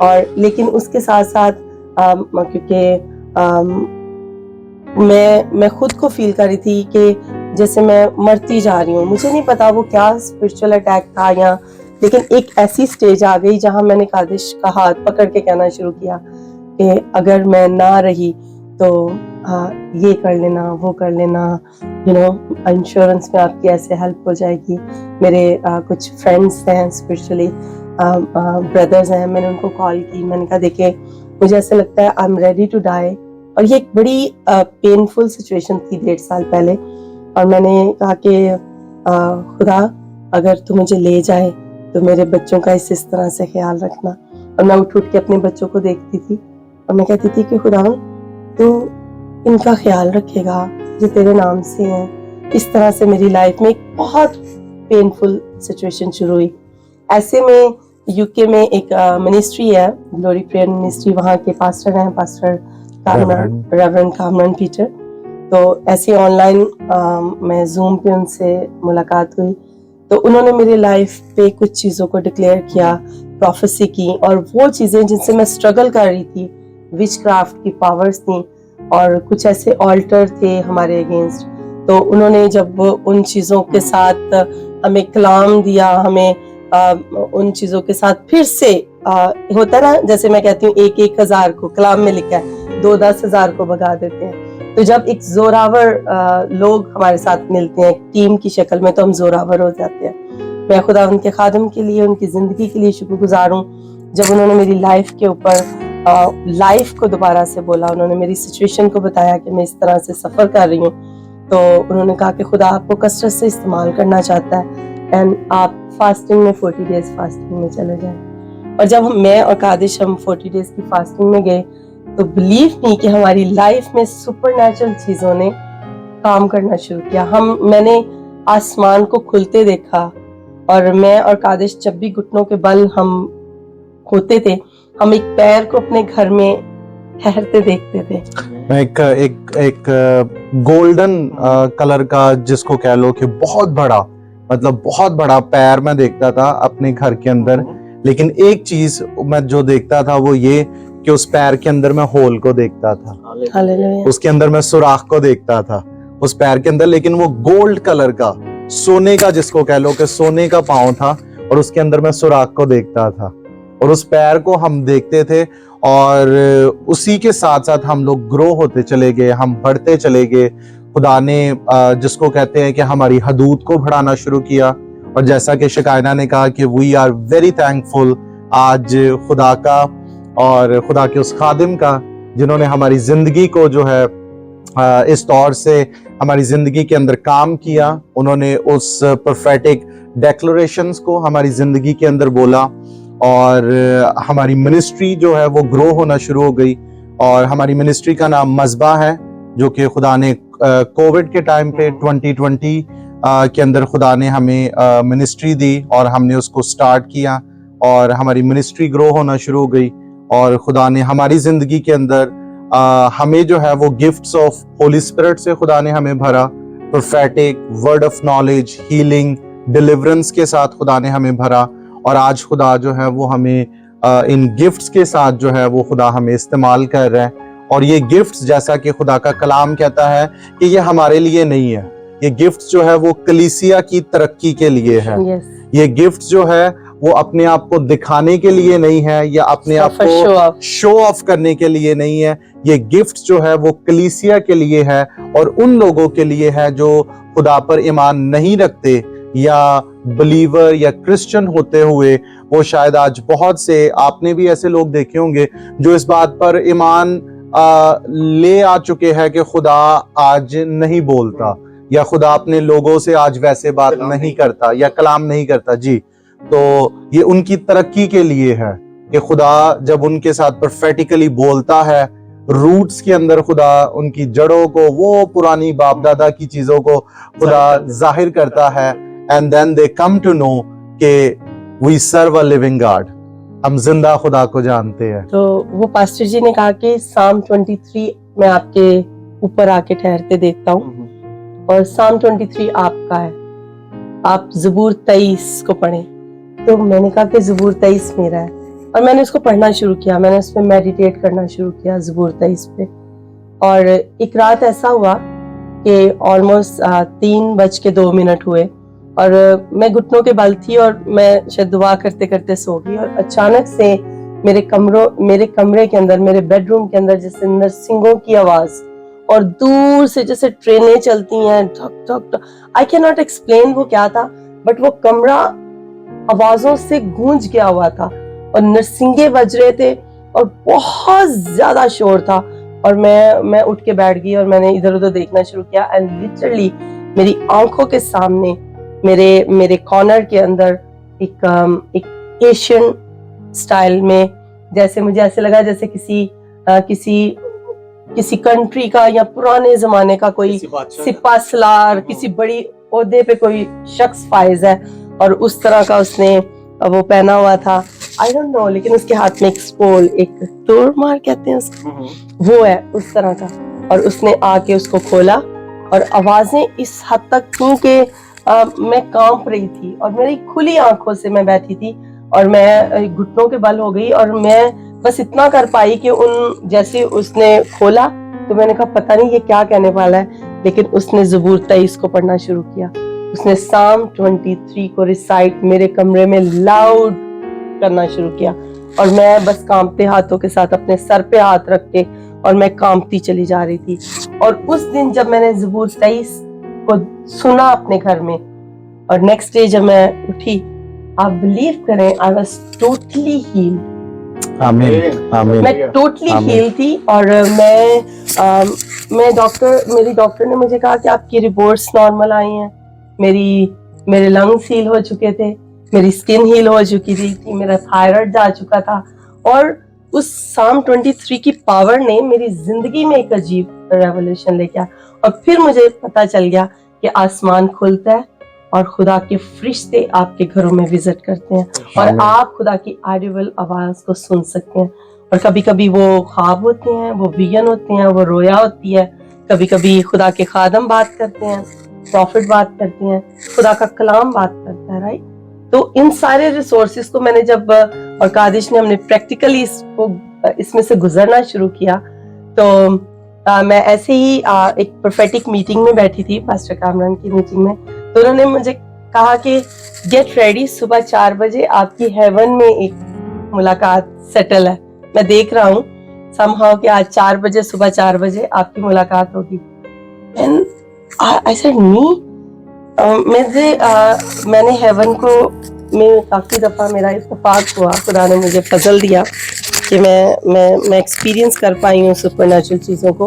और लेकिन उसके साथ साथ क्योंकि मैं खुद को फील कर रही थी कि जैसे मैं मरती जा रही हूँ, मुझे नहीं पता वो क्या स्पिरिचुअल अटैक था या, लेकिन एक ऐसी स्टेज आ गई जहां मैंने कादिश का हाथ पकड़ के कहना शुरू किया कि अगर मैं ना रही तो ये कर लेना, वो कर लेना, इंश्योरेंस में आपकी ऐसे हेल्प हो जाएगी। मेरे कुछ फ्रेंड्स हैं स्पिरिचुअली ब्रदर्स हैं, मैंने उनको कॉल की, मैंने कहा देखिए मुझे ऐसा लगता है I am ready to die. और ये एक बड़ी पेनफुल सिचुएशन थी 1.5 साल पहले, और मैंने कहा कि खुदा अगर तू मुझे ले जाए तो मेरे बच्चों का इस तरह से ख्याल रखना। और मैं उठ के अपने बच्चों को देखती थी और मैं कहती थी कि खुदा तू इनका ख्याल रखेगा जो तेरे नाम से हैं। इस तरह से मेरी लाइफ में एक बहुत पेनफुल सिचुएशन शुरू हुई। ऐसे में यूके में एक मिनिस्ट्री है, ग्लोरी प्रेयर मिनिस्ट्री, वहाँ के पास्टर हैं, पास्टर रेवरेंड कामरन पीटर। तो ऐसे ऑनलाइन मैं जूम पे उनसे मुलाकात हुई, तो उन्होंने मेरी लाइफ पे कुछ चीज़ों को डिक्लेयर किया, प्रोफेसी की, और वो चीज़ें जिनसे मैं स्ट्रगल कर रही थी, विचक्राफ्ट की पावर्स थी और कुछ ऐसे ऑल्टर थे हमारे अगेंस्ट। तो उन्होंने जब उन चीज़ों के साथ हमें कलाम दिया, हमें उन चीज़ों के साथ फिर से होता ना, जैसे मैं कहती हूँ 1,000 को कलाम में लिखा है, 2-10,000 को भगा देते हैं। तो जब एक जोरावर लोग हमारे साथ मिलते हैं टीम की शक्ल में, तो हम जोरावर हो जाते हैं। मैं खुदा उनके खादम के लिए, उनकी जिंदगी के लिए शुक्रगुजार हूँ। जब उन्होंने मेरी लाइफ के ऊपर लाइफ को दोबारा से बोला, उन्होंने मेरी सिचुएशन को बताया कि मैं इस तरह से सफर कर रही हूँ, तो उन्होंने कहा कि खुदा आपको कसरत से इस्तेमाल करना चाहता है एंड आप फास्टिंग में 40 डेज फास्टिंग में चले जाएं। और जब मैं और कादिश हम 40 डेज की फास्टिंग में गए, तो बिलीव नहीं कि हमारी लाइफ में सुपरनैचुरल चीजों ने काम करना शुरू किया। मैंने आसमान को खुलते देखा, और मैं और कादिश जब भी घुटनों के बल हम होते थे, हम एक पैर को अपने घर में ठहरते देखते थे। एक गोल्डन कलर का, जिसको कह लो कि बहुत बड़ा, मतलब बहुत बड़ा पैर मैं देखता था अपने घर के अंदर। लेकिन एक चीज मैं जो देखता था वो ये कि उस पैर के अंदर मैं होल को देखता था, उसके अंदर मैं सुराख को देखता था उस पैर के अंदर। लेकिन वो गोल्ड कलर का, सोने का, जिसको कह लो कि सोने का पांव था, और उसके अंदर मैं सुराख को देखता था, और उस पैर को हम देखते थे। और उसी के साथ साथ हम लोग ग्रो होते चले गए, हम बढ़ते चले गए। खुदा ने जिसको कहते हैं कि हमारी हदूद को बढ़ाना शुरू किया। और जैसा कि शिकायना ने कहा कि वी आर वेरी थैंकफुल आज खुदा का और खुदा के उस खादिम का, जिन्होंने हमारी जिंदगी को जो है इस तौर से हमारी जिंदगी के अंदर काम किया। उन्होंने उस प्रोफेटिक डेक्लरेशंस को हमारी जिंदगी के अंदर बोला, और हमारी मिनिस्ट्री जो है वो ग्रो होना शुरू हो गई। और हमारी मिनिस्ट्री का नाम मज़बा है, जो कि खुदा ने कोविड के टाइम पे 2020 के अंदर खुदा ने हमें मिनिस्ट्री दी, और हमने उसको स्टार्ट किया, और हमारी मिनिस्ट्री ग्रो होना शुरू हो गई। और खुदा ने हमारी जिंदगी के अंदर हमें जो है वो गिफ्ट्स ऑफ होली स्पिरिट से खुदा ने हमें भरा। Prophetic, word of knowledge, healing, deliverance के साथ खुदा ने हमें भरा। और आज खुदा जो है वो हमें इन गिफ्ट्स के साथ जो है वो खुदा हमें इस्तेमाल कर रहा है। और ये गिफ्ट्स, जैसा कि खुदा का कलाम कहता है कि ये हमारे लिए नहीं है, ये गिफ्ट्स जो है वो कलीसिया की तरक्की के लिए है। ये गिफ्ट्स जो है वो अपने आप को दिखाने के लिए नहीं है, या अपने आप को शो ऑफ करने के लिए नहीं है। ये गिफ्ट्स जो है वो कलीसिया के लिए है, और उन लोगों के लिए है जो खुदा पर ईमान नहीं रखते, या बिलीवर या क्रिश्चियन होते हुए वो शायद आज बहुत से, आपने भी ऐसे लोग देखे होंगे जो इस बात पर ईमान ले आ चुके हैं कि खुदा आज नहीं बोलता, या खुदा अपने लोगों से आज वैसे बात नहीं करता, या कलाम नहीं करता। जी, तो ये उनकी तरक्की के लिए है कि खुदा जब उनके साथ प्रोफेटिकली बोलता है, रूट्स के अंदर खुदा उनकी जड़ों को, वो पुरानी बाप दादा की चीजों को खुदा जाहिर करता है। And then they come to know कि we serve a living god, हम जिंदा खुदा को जानते हैं। तो वो पास्टर जी ने कहा कि साम 23 मैं आपके ऊपर आके ठहरते देखता हूँ, और साम 23 आपका है, आप ज़बूर 23 को पढ़ें। तो मैंने कहा कि ज़बूर 23 मेरा है, और मैंने उसको पढ़ना शुरू किया, मैंने उस पर मेडिटेट करना शुरू किया ज़बूर 23 पे। और एक रात ऐसा हुआ कि ऑलमोस्ट 3:02 हुए, और मैं घुटनों के बल थी, और मैं शायद दुआ करते करते सो गई। और अचानक से मेरे कमरे के अंदर, मेरे बेडरूम के अंदर जैसे नरसिंगों की आवाज, और दूर से जैसे ट्रेनें चलती हैं, ठक ठक ठक। आई कैन नॉट एक्सप्लेन वो क्या था, बट वो कमरा आवाजों से गूंज गया हुआ था, और नरसिंगे बज रहे थे, और बहुत ज्यादा शोर था। और मैं उठ के बैठ गई और मैंने इधर उधर देखना शुरू किया एंड लिटरली मेरी आंखों के सामने मेरे कॉर्नर के अंदर एक एशियन स्टाइल में, जैसे मुझे ऐसे लगा जैसे किसी कंट्री का या पुराने जमाने का कोई सिपा सलार, किसी बड़ी ओहदे पे कोई शख्स फाइज है और उस तरह का उसने वो पहना हुआ था। आई डोंट नो, लेकिन उसके हाथ में एक स्पोल, एक तोड़मार कहते हैं उसको, वो है उस तरह का। और उसने आके उसको खोला और आवाजें इस हद तक थी कि मैं कांप रही थी और मेरी खुली आंखों से मैं बैठी थी और मैं घुटनों के बल हो गई और मैं बस इतना कर पाई कि जैसे उसने खोला तो मैंने कहा पता नहीं ये क्या कहने वाला है, लेकिन उसने ज़बूर 23 को पढ़ना शुरू किया। उसने साम 23 को रिसाइट मेरे कमरे में लाउड करना शुरू किया और मैं बस कांपते हाथों के साथ अपने सर पे हाथ रख के और मैं कांपती चली जा रही थी। और उस दिन जब मैंने ज़बूर 23 को सुना अपने घर में और नेक्स्ट डे जब मैं उठी, आप बिलीव करें, आई वाज टोटली हील्ड। आमीन, आमीन, मैं टोटली हील थी। और मेरी डॉक्टर ने मुझे कहा कि आपकी रिपोर्ट्स नॉर्मल आई हैं, मेरे लंग्स हील हो चुके थे, मेरी स्किन हील हो चुकी थी, मेरा थायराइड जा चुका था। और उस साम 23 की पावर ने मेरी जिंदगी में एक अजीब रेवोल्यूशन लेके आया। और फिर मुझे पता चल गया कि आसमान खुलता है और खुदा के फरिश्ते आपके घरों में विजिट करते हैं और आप खुदा की ऑडिबल आवाज को सुन सकते हैं। और कभी कभी वो ख्वाब होते हैं, वो विजन होते हैं, वो रोया होती है, कभी कभी खुदा के खादम बात करते हैं, प्रॉफिट बात करते हैं, खुदा का कलाम बात करता है, राइट। तो इन सारे रिसोर्सेज को मैंने जब और कादिश ने हमने प्रैक्टिकली इसमें से गुजरना शुरू किया तो मैं ऐसे ही एक प्रोफेटिक मीटिंग में बैठी थी, पास्टर कामरान की मीटिंग में। तो उन्होंने मुझे कहा कि गेट रेडी, सुबह 4 बजे आपकी हेवन में एक मुलाकात सेटल है। मैं देख रहा हूँ समहाउ कि आज 4 बजे, सुबह 4 बजे आपकी मुलाकात होगी। एंड आई सेड मी, मैंने हेवन को में काफी दफा मेरा इत्तेफाक हुआ, खुदा ने मुझे फजल दिया कि मैं एक्सपीरियंस कर पाई हूँ सुपरनैचुरल चीज़ों को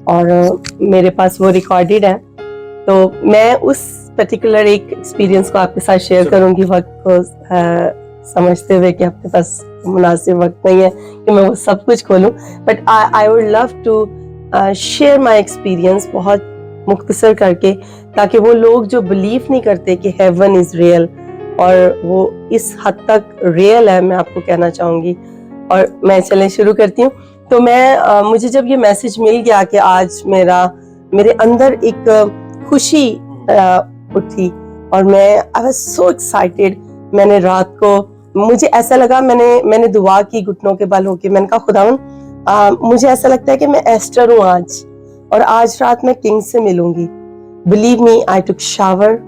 और मेरे पास वो रिकॉर्डेड है। तो मैं उस पर्टिकुलर एक एक्सपीरियंस को आपके साथ शेयर करूंगी वक्त को समझते हुए कि आपके पास मुनासिब वक्त नहीं है कि मैं वो सब कुछ खोलूं, but I would love to share my experience बहुत मुख्तसर करके, ताकि वो लोग जो बिलीव नहीं करते कि हेवन इज रियल और वो इस हद तक रियल है, मैं आपको कहना चाहूंगी। और मैं चलें शुरू करती हूँ। तो मुझे जब ये मैसेज मिल गया कि आज मेरे अंदर एक खुशी उठी और आई वाज सो एक्साइटेड। मैंने रात को, मुझे ऐसा लगा, मैंने दुआ की घुटनों के बल होके, मैंने कहा खुदावन, मुझे ऐसा लगता है कि मैं एस्टर हूँ आज, और आज रात मैं किंग से मिलूंगी। बिलीव मी, आई टुक शावर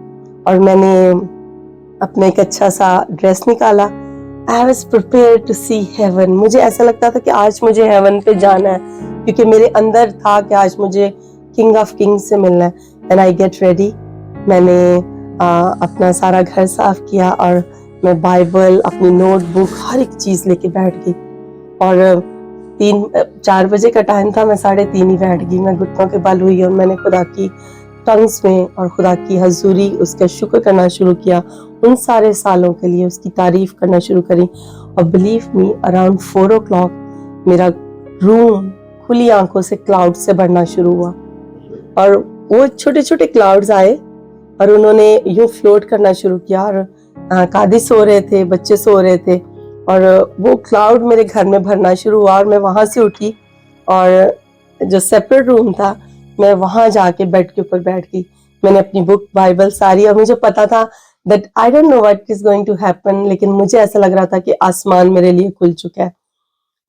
और मैंने अपना एक अच्छा सा ड्रेस निकाला। I was prepared to see heaven. मुझे ऐसा लगता था कि आज मुझे हेवन पे जाना है, क्योंकि मेरे अंदर था कि आज मुझे किंग ऑफ किंग्स से मिलना है। And I get ready. मैंने अपना सारा घर साफ किया और मैं बाइबल, अपनी नोटबुक, हर एक चीज लेके बैठ गई। और 4 बजे का टाइम था, मैं 3:30 ही बैठ गई। मैं घुटनों के बल हुई और मैंने खुदा की टंग्स में और खुदा की हजूरी, उसका शुक्र करना शुरू किया उन सारे सालों के लिए, उसकी तारीफ करना शुरू करी। और बिलीव मी, अराउंड 4 o'clock मेरा रूम खुली आंखों से क्लाउड से भरना शुरू हुआ और वो छोटे छोटे क्लाउड्स आए और उन्होंने यूं फ्लोट करना शुरू किया। और कादी सो रहे थे, बच्चे सो रहे थे और वो क्लाउड मेरे घर में भरना शुरू हुआ। और मैं वहां से उठी और जो सेपरेट रूम था, मैं वहां जाके बेड के ऊपर बैठ गई। मैंने अपनी बुक, बाइबल सारी, और मुझे पता था that I don't know what is going to happen, लेकिन मुझे ऐसा लग रहा था कि आसमान मेरे लिए खुल चुका है।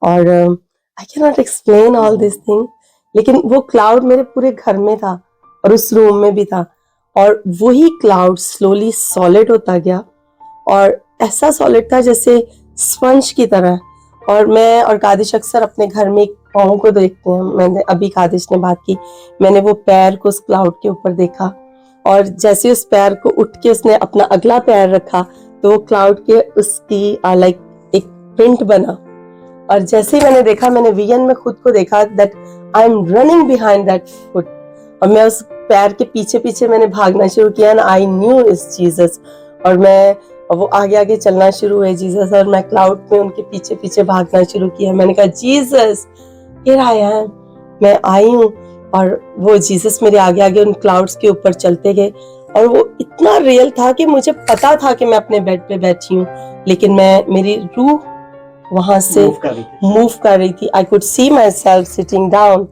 और I can not explain all this thing, लेकिन वो क्लाउड मेरे पूरे घर में था और उस रूम में भी था। और वही क्लाउड स्लोली सॉलिड होता गया और ऐसा सॉलिड था जैसे स्पंज की तरह। और मैं और कादिश अक्सर अपने घर में पाँव को देखते हैं। मैंने अभी कादिश ने बात की, मैंने वो पैर को उस क्लाउड के ऊपर देखा और जैसे उस पैर को उठ के उसने अपना अगला पैर रखा तो वो क्लाउड के उसकी लाइक एक प्रिंट बना और जैसे ही मैंने देखा, मैंने विजन में खुद को देखा that I am running behind that foot, और मैं उस पैर के पीछे पीछे मैंने भागना शुरू किया and I knew is Jesus, और वो आगे आगे चलना शुरू हुए जीसस, और मैं क्लाउड में उनके पीछे पीछे भागना शुरू किया। मैंने कहा जीसस हियर आई एम, मैं आई हूँ, और वो जीसस मेरे आगे आगे उन क्लाउड्स के ऊपर चलते गए, और वो इतना रियल था कि मुझे पता था कि मैं अपने बेड पे बैठी हूँ, लेकिन मेरी रूह वहां से मूव कर रही थी। I could see my self sitting down,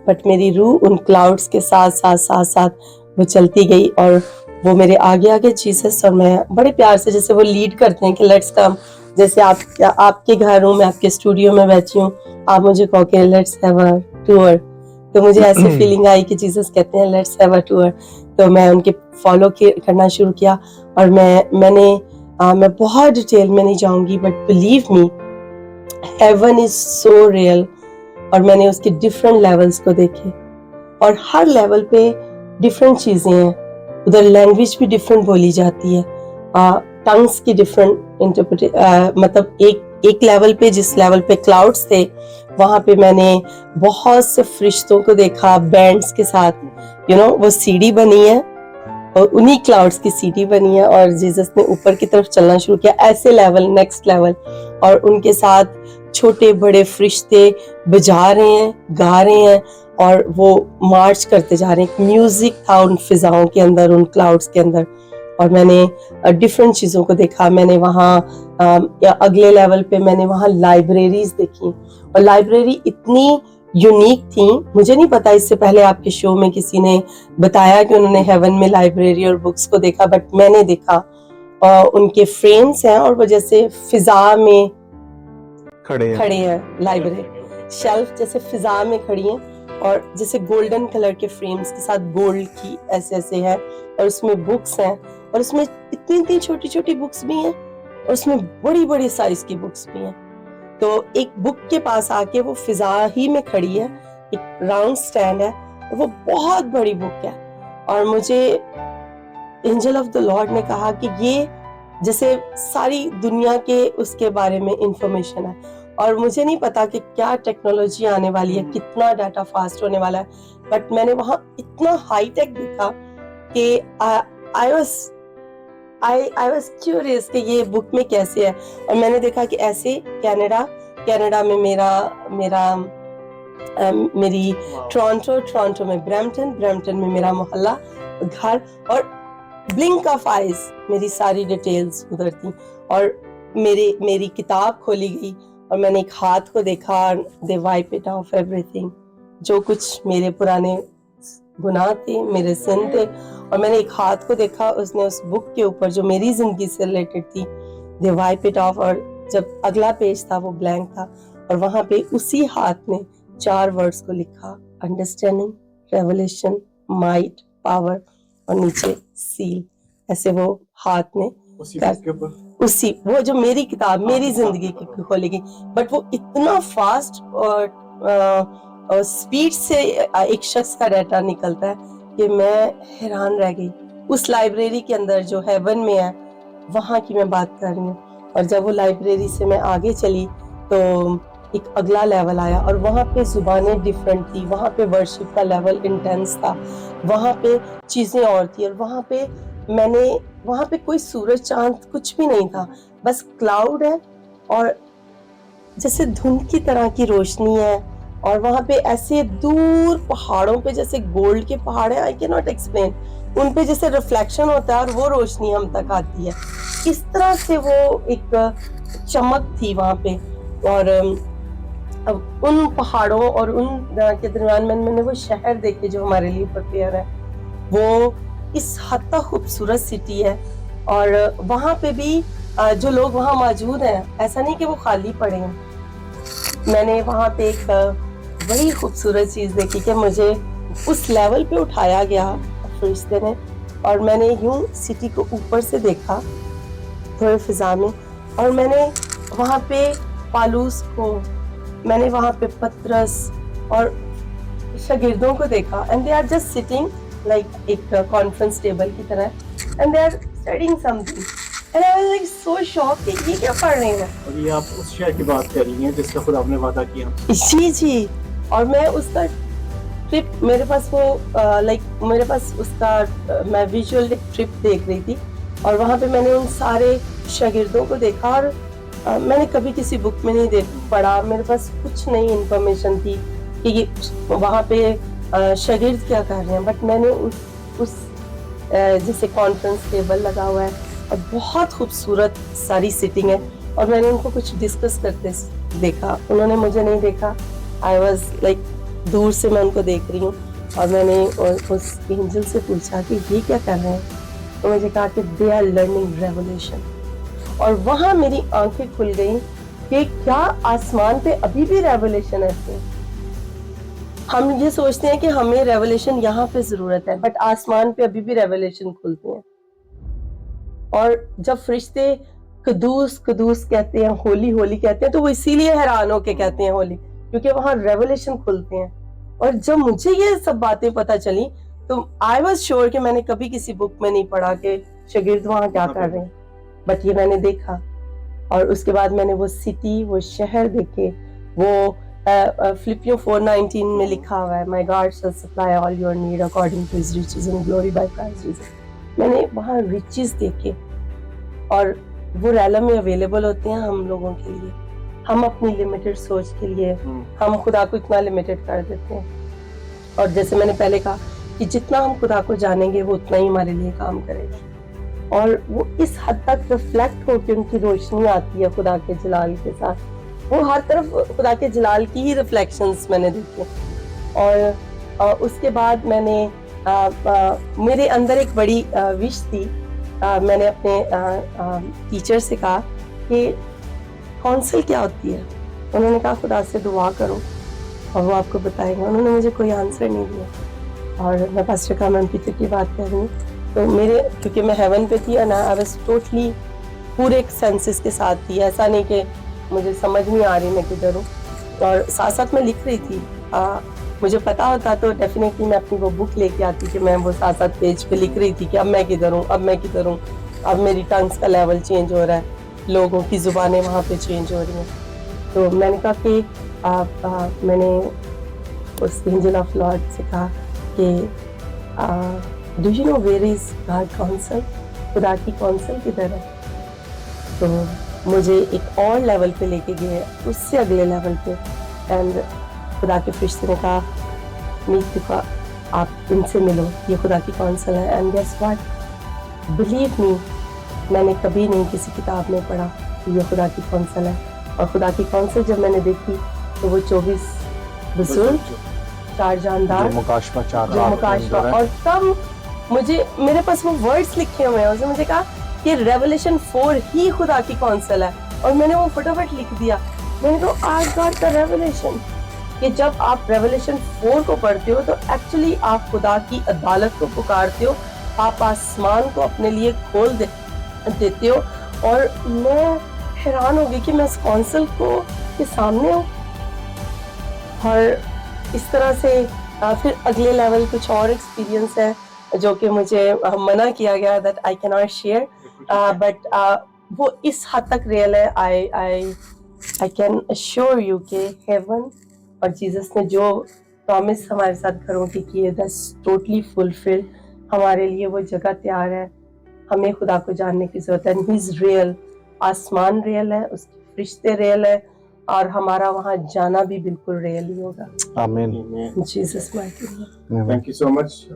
but मेरी रूह उन क्लाउड्स के साथ साथ साथ साथ वो चलती गई, और वो मेरे आगे आगे जीसस, और मैं बड़े प्यार से, जैसे वो लीड करते हैं कि लेट्स कम, जैसे आपके घर हूँ, मैं आपके स्टूडियो में बैठी हूँ, आप मुझे कहो कि लेट्स हैव अ टूर, तो मुझे ऐसी फीलिंग आई कि जीसस कहते हैं लेट्स हैव अ टूर। तो मैं उनके फॉलो करना शुरू किया, और मैं बहुत डिटेल में नहीं जाऊंगी, but believe me heaven is so real, और मैंने उसके डिफरेंट लेवल्स को देखे, और हर लेवल पे डिफरेंट चीजें हैं। उधर लैंग्वेज भी डिफरेंट बोली जाती है, टंग्स की डिफरेंट मतलब एक लेवल पे, जिस लेवल पे क्लाउड्स थे, वहां पे मैंने बहुत से फरिश्तों को देखा बैंड्स के साथ, वो सीढ़ी बनी है, और उन्हीं क्लाउड्स की सीढ़ी बनी है, और जीसस ने ऊपर की तरफ चलना शुरू किया, ऐसे लेवल, नेक्स्ट लेवल, और उनके साथ छोटे बड़े फरिश्ते बजा रहे हैं, गा रहे हैं, और वो मार्च करते जा रहे हैं। म्यूजिक था उन फिजाओं के अंदर, उन क्लाउड्स के अंदर, और मैंने डिफरेंट चीजों को देखा। मैंने वहाँ अगले लेवल पे मैंने वहाँ लाइब्रेरीज देखी, और लाइब्रेरी इतनी यूनिक थी, मुझे नहीं पता इससे पहले आपके शो में किसी ने बताया कि उन्होंने हेवन में लाइब्रेरी और बुक्स को देखा, बट मैंने देखा। उनके फ्रेम्स हैं, और वो जैसे फिजा में खड़े हैं, लाइब्रेरी शेल्फ जैसे फिजा में खड़ी हैं, और जैसे गोल्डन कलर के फ्रेम्स के साथ गोल्ड की ऐसे है, और उसमें बुक्स हैं, और उसमें इतनी छोटी छोटी बुक्स भी हैं, और उसमें बड़ी बड़ी साइज की बुक्स भी हैं। तो एक बुक के पास आके वो फिजा ही में खड़ी है, एक राउंड स्टैंड है, और वो बहुत बड़ी बुक है, और मुझे एंजल ऑफ द लॉर्ड ने कहा कि ये जैसे सारी दुनिया के उसके बारे में इंफॉर्मेशन है, और मुझे नहीं पता कि क्या टेक्नोलॉजी आने वाली है, कितना डाटा फास्ट होने वाला है, बट मैंने वहां इतना हाई टेक देखा कि आई वाज क्यूरियस कि ये बुक में कैसे है। और मैंने देखा कि ऐसे कनाडा में मेरी टोरंटो में ब्रैम्पटन में मेरा मोहल्ला, घर, और ब्लिंक ऑफ आइज मेरी सारी डिटेल्स उधर थी, और मेरी किताब खोली गई, और मैंने एक हाथ को देखा, दे वाइप इट ऑफ एवरीथिंग, जो कुछ मेरे पुराने गुनाह थे, मेरे सिन थे, और मैंने एक हाथ को देखा, उसने उस बुक के ऊपर जो मेरी जिंदगी से रिलेटेड थी, दे वाइप इट ऑफ, और जब अगला पेज था वो ब्लैंक था, और वहां पे उसी हाथ ने 4 वर्ड्स को लिखा, अंडरस्टैंडिंग, रेवलेशन, माइट, पावर, और नीचे सील। ऐसे वो हाथ ने उसी वो जो मेरी किताब, मेरी जिंदगी की खोलेगी, बट वो इतना फास्ट और स्पीड से एक शख्स का डाटा निकलता है कि मैं हैरान रह गई। उस लाइब्रेरी के अंदर जो हेवन में है, वहां की मैं बात कर रही हूँ। और जब वो लाइब्रेरी से मैं आगे चली तो एक अगला लेवल आया, और वहाँ पे जुबानें डिफरेंट थी, वहाँ पे वर्शिप का लेवल इंटेंस था, वहाँ पे चीजें और थी, और वहाँ पे कोई सूरज चांद कुछ भी नहीं था, बस क्लाउड है और जैसे धुंध की तरह की रोशनी है, और वहाँ पे ऐसे दूर पहाड़ों पे जैसे गोल्ड के पहाड़ हैं, आई कैन नॉट एक्सप्लेन, उन पे जैसे रिफ्लेक्शन होता है और वो रोशनी हम तक आती है, इस तरह से वो एक चमक थी वहाँ पे। और अब उन पहाड़ों और उन के दरमियान मैंने वो शहर देखे जो हमारे लिए प्रिपेयर है, वो इस हद तक खूबसूरत सिटी है, और वहाँ पे भी जो लोग वहाँ मौजूद हैं, ऐसा नहीं कि वो खाली पड़े हैं। मैंने वहाँ पे एक बड़ी खूबसूरत चीज़ देखी कि मुझे उस लेवल पे उठाया गया फरिश्ते ने, और मैंने यूं सिटी को ऊपर से देखा थोड़े फिजा में, और मैंने वहाँ पे पालूस को, मैंने वहाँ पे पतरस और शागिर्दों को देखा, and they are just sitting like एक कॉन्फ्रेंस टेबल की तरह, and they are studying something, and I was like so shocked कि ये क्या पढ़ रही हूँ मैं। और ये आप उस शहर की बात कर रही हैं जिसका खुदा आपने वादा किया। जी, और मैं उसका ट्रिप, मेरे पास वो मेरे पास उसका मैं विजुअल ट्रिप देख रही थी और वहाँ पे मैंने उन सारे शागिर्दों को देखा और मैंने कभी किसी बुक में नहीं पढ़ा, मेरे पास कुछ नई इंफॉर्मेशन थी कि ये वहाँ पे शागिर्द क्या कर रहे हैं, बट मैंने उस जैसे कॉन्फ्रेंस टेबल लगा हुआ है और बहुत खूबसूरत सारी सिटिंग है और मैंने उनको कुछ डिस्कस करते देखा, उन्होंने मुझे नहीं देखा। आई वॉज लाइक दूर से मैं उनको देख रही हूँ और मैंने उस एंजल से पूछा कि ये क्या कर रहे हैं, तो मुझे कहा कि दे आर लर्निंग रेवोल्यूशन। और वहाँ मेरी आंखें खुल गई कि क्या आसमान पे अभी भी रेवोल्यूशन है। हम ये सोचते हैं कि हमें रेवोल्यूशन यहाँ पे जरूरत है, बट आसमान पे अभी भी रेवोल्यूशन खुलते हैं। और जब फरिश्ते कदूस कदूस कहते हैं, होली होली कहते हैं, तो वो इसीलिए हैरान होके कहते हैं होली, क्योंकि वहां रेवोल्यूशन खुलते हैं। और जब मुझे ये सब बातें पता चली तो आई वॉज श्योर कि मैंने कभी किसी बुक में नहीं पढ़ा कि शागिर्द वहां क्या कर रहे हैं, बट ये मैंने देखा। और उसके बाद मैंने वो सिटी, वो शहर देखे। वो फिलिपियों 4:19 में लिखा हुआ है, my God shall supply all your need according to his riches in glory by Christ Jesus. मैंने वहाँ रिचेस देखे और वो रैला में अवेलेबल होते हैं हम लोगों के लिए। हम अपनी लिमिटेड सोच के लिए हम खुदा को इतना लिमिटेड कर देते हैं। और जैसे मैंने पहले कहा कि जितना हम खुदा को जानेंगे वो उतना ही हमारे लिए काम करेगा। और वो इस हद तक रिफ्लेक्ट होकर उनकी रोशनी आती है खुदा के जलाल के साथ। वो हर तरफ खुदा के जलाल की ही रिफ्लेक्शंस मैंने देखे। और उसके बाद मैंने मेरे अंदर एक बड़ी विश थी। मैंने अपने टीचर से कहा कि काउंसिल क्या होती है। उन्होंने कहा खुदा से दुआ करो और वो आपको बताएगा। उन्होंने मुझे कोई आंसर नहीं दिया। और मैं पास्टर कामरान पीटर की बात कर रही हूँ, तो मेरे क्योंकि मैं हेवन पे थी ना, आई वाज टोटली पूरे सेंसेस के साथ थी। ऐसा नहीं कि मुझे समझ नहीं आ रही मैं किधर हूँ। और साथ साथ मैं लिख रही थी। मुझे पता होता तो डेफिनेटली मैं अपनी वो बुक लेके आती कि मैं वो साथ साथ पेज पे लिख रही थी कि अब मैं किधर हूँ, अब मैं किधर हूँ। अब मेरी टंग्स का लेवल चेंज हो रहा है, लोगों की जुबानें वहाँ पे चेंज हो रही हैं। तो मैंने कहा कि मैंने उस एंजल ऑफ लॉर्ड से कहा कि do you know where is God council, खुदा की काउंसिल किधर है। तो मुझे एक और लेवल पे लेके गए, उससे अगले लेवल पे। एंड खुदा के फरिश्ते ने कहा मीत आप इनसे मिलो, ये खुदा की काउंसिल है। And guess what, believe me, मैंने कभी नहीं किसी किताब में पढ़ा कि ये खुदा की काउंसिल है। और खुदा की काउंसिल जब मैंने देखी तो वो 24 बुजुर्ग, 4 जानदार, मुकाशवा, और तब मुझे, मेरे पास वो वर्ड्स लिखे हुए हैं। उसने मुझे कहा कि रेवलेशन 4 ही खुदा की काउंसिल है। और मैंने वो फटाफट लिख दिया। मैंने कहा आई गॉट द रेवलेशन कि जब आप रेवलेशन 4 को पढ़ते हो तो एक्चुअली आप खुदा की अदालत को पुकारते हो, आप आसमान को अपने लिए खोल देते हो। और मैं हैरान हो गई कि मैं इस काउंसिल को के सामने हूँ। और इस तरह से फिर अगले लेवल कुछ और एक्सपीरियंस है जो कि मुझे मना किया गया, that I can not share, but वो इस हद तक रियल है। आई कैन अश्योर यू कि हेवन और जीसस ने जो प्रॉमिस हमारे साथ घरों की की है, दैट्स टोटली फुलफिल्ड। हमारे लिए वो जगह तैयार है। हमें खुदा को जानने की जरूरत है। ही इज रियल, आसमान रियल है, उसके फरिश्ते रियल है, और हमारा वहाँ जाना भी बिल्कुल रियल ही होगा। आमीन। Jesus mighty name. Thank you so much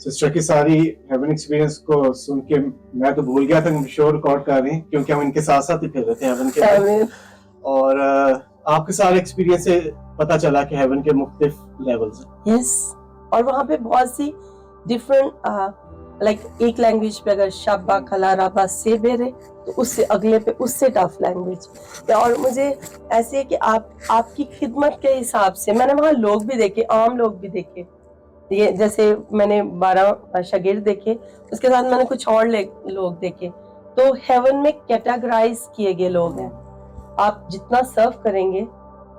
sister की सारी हेवन एक्सपीरियंस को सुन के मैं तो भूल गया था, हम शो रिकॉर्ड कर रहे हैं क्योंकि हम इनके साथ साथ ही फिर रहे थे हेवन के। आमीन। और आपके सारे एक्सपीरियंस से पता चला कि हेवन के मुख्तलिफ लेवल्स हैं। यस, और वहाँ पे बहुत सी डिफरेंट लाइक एक लैंग्वेज पे अगर शब्बा खला राबा से बेरे तो उससे अगले पे उससे टफ लैंग्वेज। और मुझे ऐसे है कि आपकी खिदमत के हिसाब से मैंने वहाँ लोग भी देखे, आम लोग भी देखे। ये जैसे मैंने 12 शागिर्द देखे, उसके साथ मैंने कुछ और लोग देखे। तो हेवन में कैटेगराइज किए गए लोग हैं। आप जितना सर्व करेंगे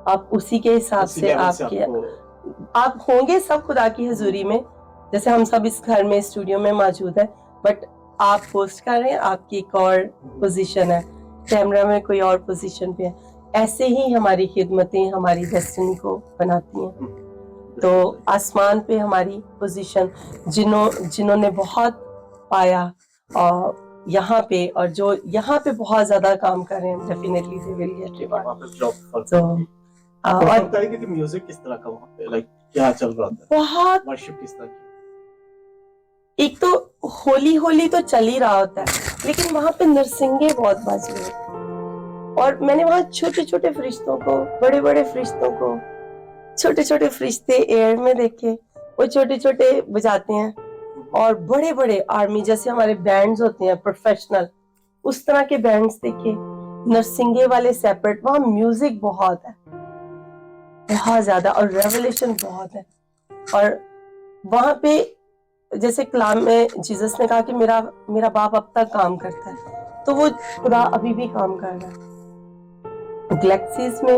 आप उसी के हिसाब से आप होंगे सब खुदा की हजूरी में। जैसे हम सब इस घर में स्टूडियो में मौजूद है, बट आप पोस्ट कर रहे हैं, आपकी एक और पोजीशन है, कैमरा में कोई और पोजीशन पे है। ऐसे ही हमारी खिदमतें हमारी डेस्टिनी को बनाती हैं। तो आसमान पे हमारी पोजीशन जिन्होंने बहुत पाया और यहाँ पे, और जो यहाँ पे बहुत ज्यादा काम कर रहे हैं, definitely they will get reward. वापस जॉब तो और और बताइए कि म्यूजिक किस तरह का वहाँ पे, लाइक क्या चल रहा था, बहुत, वर्शिप किस तरह की? एक तो होली होली तो चल ही रहा होता है, लेकिन वहां पे नरसिंगे बहुत बज रहे हैं। और मैंने वहां छोटे छोटे फरिश्तों को, बड़े बड़े फरिश्तों को, छोटे छोटे फरिश्ते एयर में देखे, वो छोटे छोटे बजाते हैं। और बड़े बड़े आर्मी जैसे हमारे बैंड्स होते हैं प्रोफेशनल, उस तरह के बैंड्स देखे, नरसिंगे वाले सेपरेट। वहां म्यूजिक बहुत है, बहुत ज्यादा, और रेवलेशन बहुत है। और वहां पे जैसे कलाम में जीसस ने कहा कि मेरा बाप अब तक काम करता है, तो वो खुदा अभी भी काम कर रहा है। गैलेक्सीज में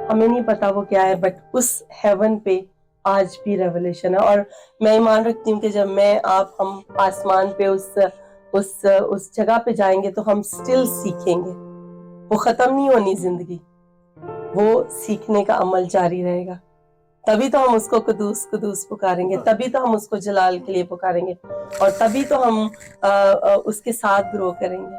हमें नहीं पता वो क्या है, बट उस हेवन पे आज भी रेवलेशन है। और मैं ईमान रखती हूँ कि जब हम आसमान पे उस जगह पे जाएंगे तो हम स्टिल सीखेंगे। वो खत्म नहीं होनी जिंदगी, वो सीखने का अमल जारी रहेगा। तभी तो हम उसको कुदूस कुदूस पुकारेंगे, तभी तो हम उसको जलाल के लिए पुकारेंगे, और तभी तो हम उसके साथ ग्रो करेंगे।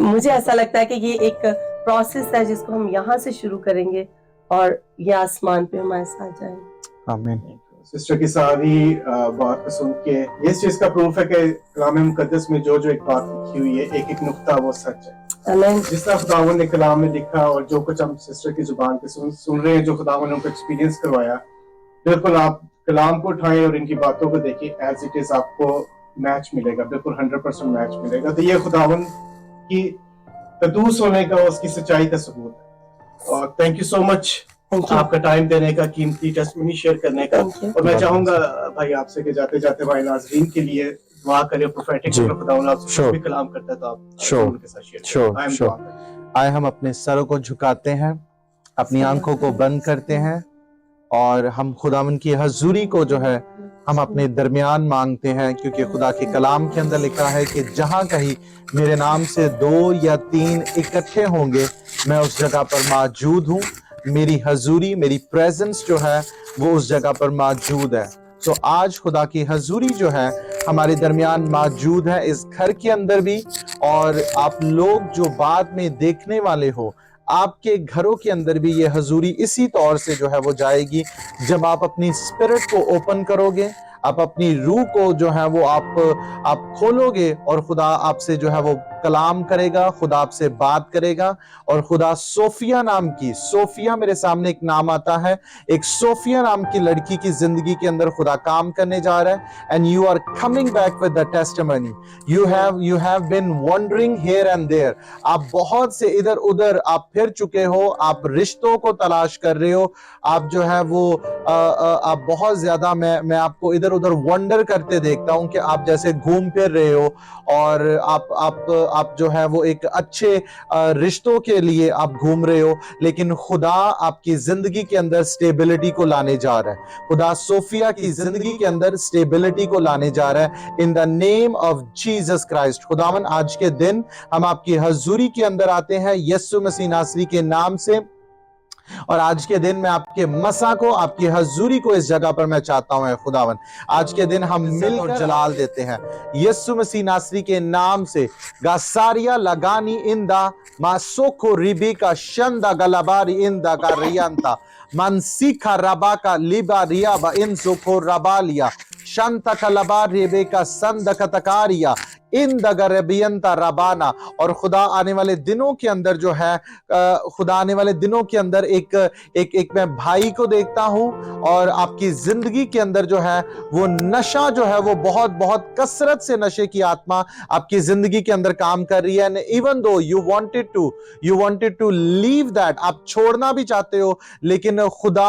मुझे ऐसा लगता है कि ये एक प्रोसेस है जिसको हम यहाँ से शुरू करेंगे और ये आसमान पे हमारे साथ जाएंगे। आमीन। सिस्टर की सारी बात को सुन के ये इस चीज का प्रूफ है कि कलाम मुकद्दस में जो एक बात लिखी हुई है, एक एक नुक्ता वो सच है। आमीन। जिस तरह खुदावन ने कलाम में लिखा और जो कुछ हम सिस्टर की जुबान पे सुन रहे हैं, जो खुदावन ने उनको एक्सपीरियंस करवाया, बिल्कुल आप कलाम को उठाएं और इनकी बातों को देखें, एज इट इज आपको मैच मिलेगा, बिल्कुल 100% मैच मिलेगा। तो ये खुदावन की कदूस होने का, उसकी सच्चाई का सबूत है। और थैंक यू सो मच आपका टाइम देने का, कीमती टेस्टमनी शेयर करने का। और मैं चाहूंगा भाई आपसे कि जाते जाते भाई नाजरीन के लिए दुआ करें, प्रोफेटिक खुदावन आपसे कुछ भी कलाम करता है तो आप उनके साथ शेयर करें। आए हम अपने सरों को झुकाते हैं, अपनी आंखों को बंद करते हैं और हम खुदावन की हजूरी को जो है हम अपने दरमियान मांगते हैं, क्योंकि खुदा के कलाम के अंदर लिखा है कि जहां कहीं मेरे नाम से 2 या 3 इकट्ठे होंगे, मैं उस जगह पर मौजूद हूं। मेरी हजूरी, मेरी प्रेजेंस जो है वो उस जगह पर मौजूद है। तो आज खुदा की हजूरी जो है हमारे दरमियान मौजूद है, इस घर के अंदर भी, और आप लोग जो बाद में देखने वाले हो, आपके घरों के अंदर भी ये हजूरी इसी तौर से जो है वो जाएगी। जब आप अपनी स्पिरिट को ओपन करोगे, आप अपनी रूह को जो है वो आप खोलोगे, और खुदा आपसे जो है वो कलाम करेगा, खुदा आपसे बात करेगा। और खुदा सोफिया नाम की, सोफिया मेरे सामने एक नाम आता है, एक सोफिया नाम की लड़की की जिंदगी के अंदर खुदा काम करने जा रहा है। And you are coming back with the testimony. You have been wondering here and there. आप बहुत से इधर उधर आप फिर चुके हो, आप रिश्तों को तलाश कर रहे हो, आप जो है वो आप बहुत ज्यादा, मैं आपको इधर उधर वंडर करते देखता हूं कि आप जैसे घूम फिर रहे हो, और आप जो है वो एक अच्छे रिश्तों के लिए आप घूम रहे हो, लेकिन खुदा आपकी जिंदगी के अंदर स्टेबिलिटी को लाने जा रहा है। खुदा सोफिया की जिंदगी के अंदर स्टेबिलिटी को लाने जा रहा है, इन the name of Jesus Christ. खुदावन आज के दिन हम आपकी हजूरी के अंदर आते हैं यीशु मसीह नासरी के नाम से, और आज के दिन मैं आपके मसा को, आपकी हजूरी को इस जगह पर मैं चाहता हूं खुदावन। आज के दिन हम मिलकर जलाल देते हैं यीशु मसीह नासरी के नाम से। गासारिया लगानी इंदा मासोको रिबिका शंदा गलाबारी इंदा गारियंता मनसिका रबाका लिबा रियाबा इनसोको रबालिया शांता कलाबार रेबेका संदकतकारिया इन दगरबियंता रबाना। और खुदा आने वाले दिनों के अंदर जो है, खुदा आने वाले दिनों के अंदर एक मैं भाई को देखता हूं, और आपकी जिंदगी के अंदर जो है वो नशा जो है वो बहुत बहुत कसरत से नशे की आत्मा आपकी जिंदगी के अंदर काम कर रही है। And even though you wanted to leave that, आप छोड़ना भी चाहते हो, लेकिन खुदा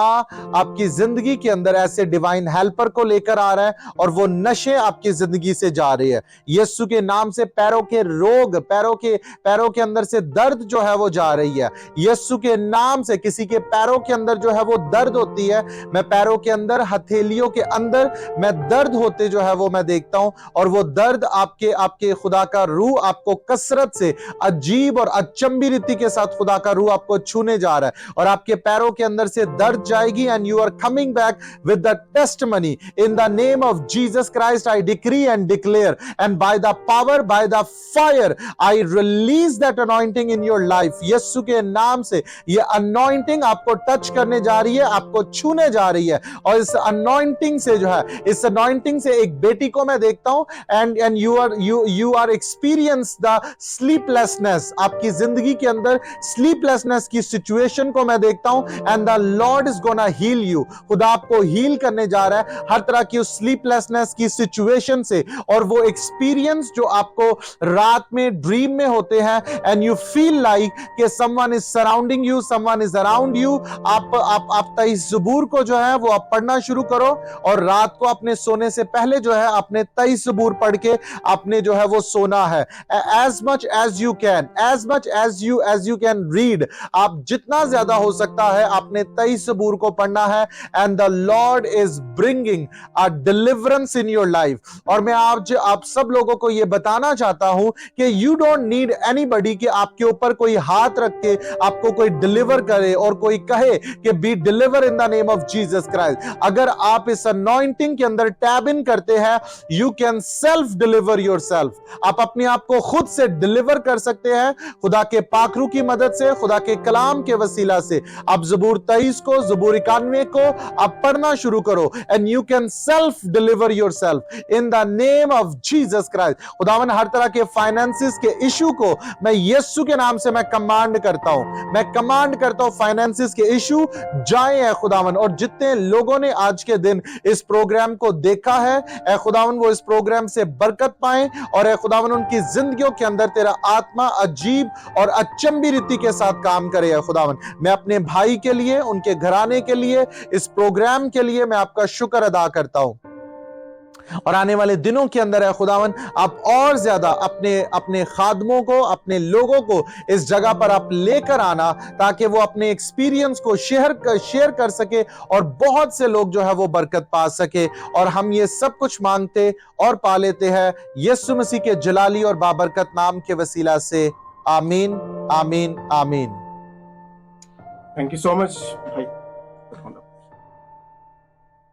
आपकी जिंदगी के अंदर ऐसे डिवाइन हेल्पर को लेकर आ रहा है, और वो नशे आपकी जिंदगी से जा रही है। यीशु के नाम से पैरों के रोग, पैरों के अंदर से दर्द जो है वो जा रही है। यीशु के नाम से किसी के पैरों के अंदर जो है वो दर्द होती है, मैं पैरों के अंदर, हथेलियों के अंदर मैं दर्द होते जो है वो मैं देखता हूं, और वो दर्द आपके खुदा का रूह आपको कसरत से, अजीब और अचंबी रीति के साथ खुदा का रूह आपको छूने जा रहा है, और आपके पैरों के अंदर से दर्द जाएगी, and you are coming back with the testimony in the name of Jesus Christ. I decree and declare, and by the power, by the fire, I release that anointing in your life. यीशु के नाम से ये अनॉइंटिंग आपको टच करने जा रही है, आपको छूने जा रही है, और इस अनॉइंटिंग से जो है, इस अनॉइंटिंग से एक बेटी को मैं देखता हूं, and you are experience the sleeplessness, आपकी जिंदगी के अंदर स्लीपलेसनेस की सिचुएशन को मैं देखता हूं, and the Lord is gonna heal you. खुदा आपको हील करने जा रहा है हर तरह की उस स्लीपलेसनेस की सिचुएशन से, और वो एक्सपीरियंस जो आपको रात में ड्रीम में होते हैं, एंड यू फील लाइक कि someone is surrounding you, someone is around you. आप तईस ज़बूर को जो है वो आप पढ़ना शुरू करो, और रात को अपने सोने से पहले जो है अपने तईस ज़बूर पढ़ के आपने जो है वो सोना है। As much as you can, as much as you can read, आप जितना ज्यादा हो सकता है आपने तईस ज़बूर को पढ़ना है, and the Lord is bringing a deliverance in your life. और मैं आप सब लोगों को यह बताना चाहता हूं कि यू डोंट नीड एनीबॉडी कि आपके ऊपर कोई हाथ रख के आपको कोई डिलीवर करे और कोई कहे कि B deliver in the name of Jesus Christ. अगर आप इस अनॉइंटिंग के अंदर टैब इन करते हैं, you can self deliver yourself. आप अपने आप को खुद से डिलीवर कर सकते हैं खुदा के पाखरू की मदद से, खुदा के कलाम के वसीला से। आप ज़बूर 23 को, ज़बूर 91 को आप पढ़ना शुरू करो, and you can self deliver yourself in the name of Jesus Christ. खुदावन हर तरह के फाइनेंसिस के इशू को मैं यीशु के नाम से मैं कमांड करता हूं, मैं कमांड करता हूं फाइनेंसिस के इशू जाए है खुदावन। और जितने लोगों ने आज के दिन इस प्रोग्राम को देखा है, ऐ खुदावन वो इस प्रोग्राम से बरकत पाएं, और ऐ खुदावन उनकी जिंदगियों के अंदर तेरा आत्मा अजीब और अचंबी रीति के साथ काम करे है खुदावन। मैं अपने भाई के लिए, उनके घराने के लिए, इस प्रोग्राम के लिए मैं आपका शुक्र अदा करता हूं। और आने वाले दिनों के अंदर है खुदावन आप और ज्यादा अपने खादमों को, अपने लोगों को इस जगह पर आप लेकर आना, ताकि वो अपने एक्सपीरियंस को शेयर कर सके, और बहुत से लोग जो है वो बरकत पा सके। और हम ये सब कुछ मांगते और पा लेते हैं यीशु मसीह के जलाली और बाबरकत नाम के वसीला से। आमीन, आमीन, आमीन। थैंक यू सो मच भाई।